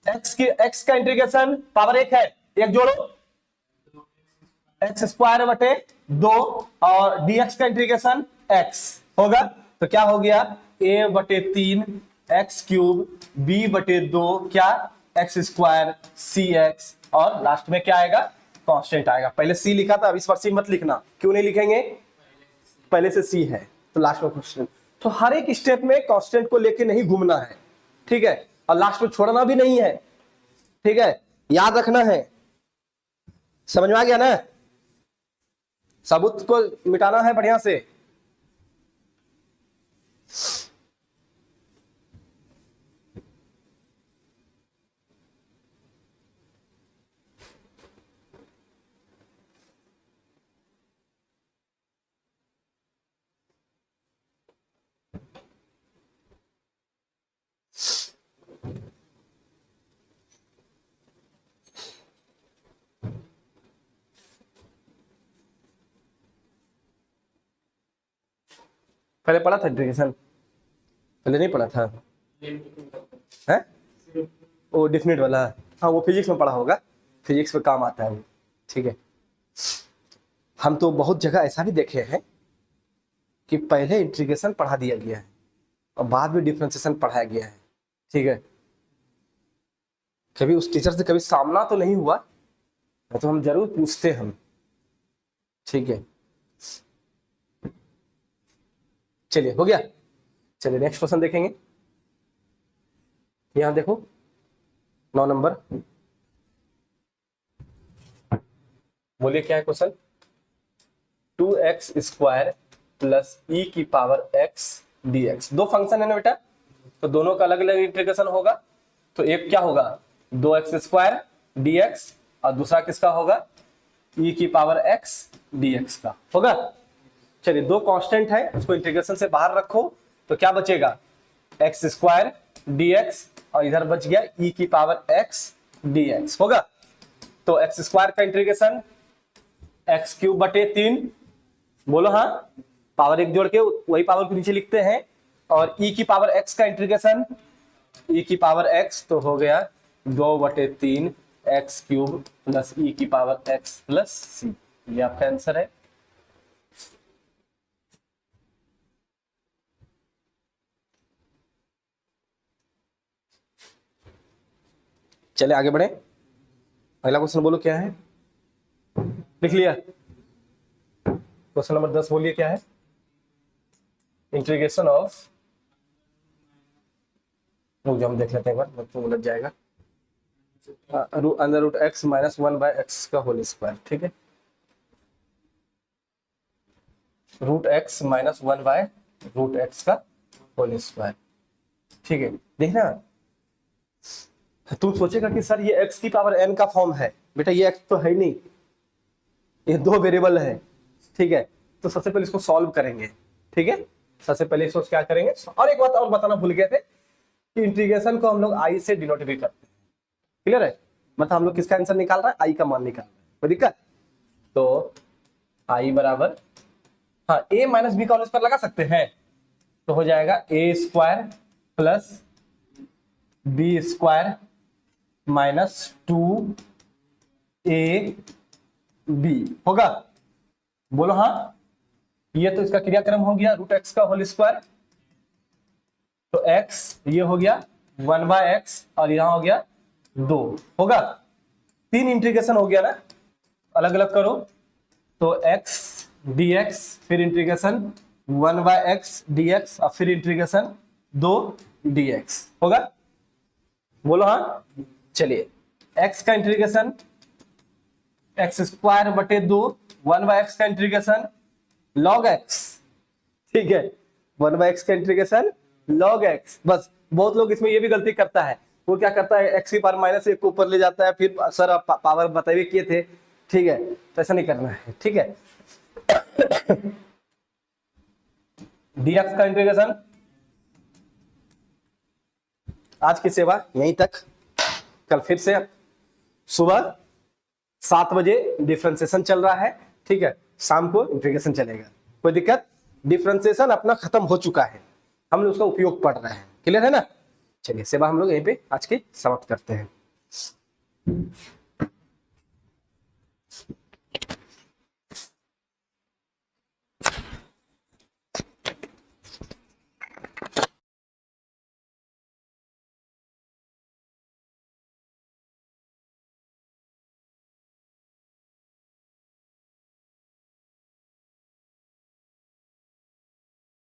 A: x का इंटीग्रेशन पावर 1 है, एक जोड़ो x²/2 और dx का इंटीग्रेशन x होगा। तो क्या हो गया a/3 x³ b/2 क्या x² cx, और लास्ट में क्या आएगा कांस्टेंट आएगा। पहले c लिखा था, अब इस पर c मत लिखना। क्यों नहीं लिखेंगे? पहले से c है तो लास्ट में कांस्टेंट। तो हर एक स्टेप में कांस्टेंट को लेके नहीं घूमना है, ठीक है, और लास्ट में छोड़ना भी नहीं है, ठीक है, याद रखना है। समझ में आ गया ना? सबूत को मिटाना है बढ़िया से। पहले पढ़ा था इंटीग्रेशन? पहले नहीं पढ़ा था है? वो डिफिनेट वाला, हाँ वो फिजिक्स में पढ़ा होगा, फिजिक्स में काम आता है वो, ठीक है। हम तो बहुत जगह ऐसा भी देखे हैं कि पहले इंटीग्रेशन पढ़ा दिया गया है और बाद में डिफरेंशिएशन पढ़ाया गया है, ठीक है। कभी उस टीचर से कभी सामना तो नहीं हुआ, तो हम जरूर पूछते हम, ठीक है। चलिए हो गया। चलिए नेक्स्ट क्वेश्चन देखेंगे। यहां देखो 9 नंबर, बोलिए क्या है क्वेश्चन। 2x² प्लस e की पावर x dx, दो फंक्शन है ना बेटा, तो दोनों का अलग अलग इंटीग्रेशन होगा। तो एक क्या होगा 2x² dx और दूसरा किसका होगा e की पावर x dx का होगा। चलिए दो कांस्टेंट है, उसको इंटीग्रेशन से बाहर रखो तो क्या बचेगा x² dx और इधर बच गया e की पावर x dx होगा। तो x² का इंटीग्रेशन x³/3, बोलो हाँ, पावर 1 जोड़ के वही पावर को नीचे लिखते हैं, और e की पावर x का इंटीग्रेशन e की पावर x तो हो गया 2/3 x³ प्लस e की पावर x प्लस c। ये आपका आंसर है। चले आगे बढ़े, अगला क्वेश्चन बोलो क्या है, लिख लिया? क्वेश्चन नंबर 10 बोलिए क्या है। इंटीग्रेशन ऑफ, जो हम देख लेते हैं एक बार, तो लग जाएगा √x - 1/x का होल स्क्वायर, ठीक है। √x - 1/√x का होल स्क्वायर, ठीक है। देखना तुम सोचेगा कि सर ये x की पावर n का फॉर्म है, बेटा ये x तो है ही नहीं, ये दो वेरिएबल है, ठीक है। तो सबसे पहले इसको सॉल्व करेंगे, ठीक है। सबसे पहले इसको क्या करेंगे, और एक बात और बताना भूल गए थे कि इंटीग्रेशन को हम लोग i से डिनोट भी करते हैं, क्लियर है। मतलब हम लोग किसका आंसर निकाल रहा है, i का मान निकाल रहे हैं, कोई दिक्कत? तो i बराबर, हाँ a माइनस b का होल स्क्वायर लगा सकते हैं, तो हो जाएगा a² plus b² minus 2ab होगा। बोलो हाँ, ये तो इसका क्रियाक्रम हो गया √x का होल स्क्वायर, तो x ये हो गया 1/x और यहाँ हो गया 2 होगा। 3 इंटीग्रेशन हो गया ना, अलग अलग करो तो x dx फिर इंटीग्रेशन 1/x dx और फिर इंटीग्रेशन 2 dx होगा। बोलो हाँ। चलिए x का इंटीग्रेशन x² बटे 2 1/x का इंटीग्रेशन log x, ठीक है 1/x का इंटीग्रेशन log x। बस बहुत लोग इसमें ये भी गलती करता है, वो क्या करता है x की पावर -1 को ऊपर ले जाता है, फिर सर आप पावर बताइए किए थे, ठीक है तो ऐसा नहीं करना है, ठीक है। dx का इंटीग्रेशन। आज की सेवा यहीं तक, कल फिर से सुबह 7 बजे डिफरेंशिएशन चल रहा है, ठीक है शाम को इंटीग्रेशन चलेगा, कोई दिक्कत। डिफरेंशिएशन अपना खत्म हो चुका है, हम लोग उसका उपयोग पढ़ रहे हैं, क्लियर है ना। चलिए सेवा हम लोग यहीं पे आज की समाप्त करते हैं।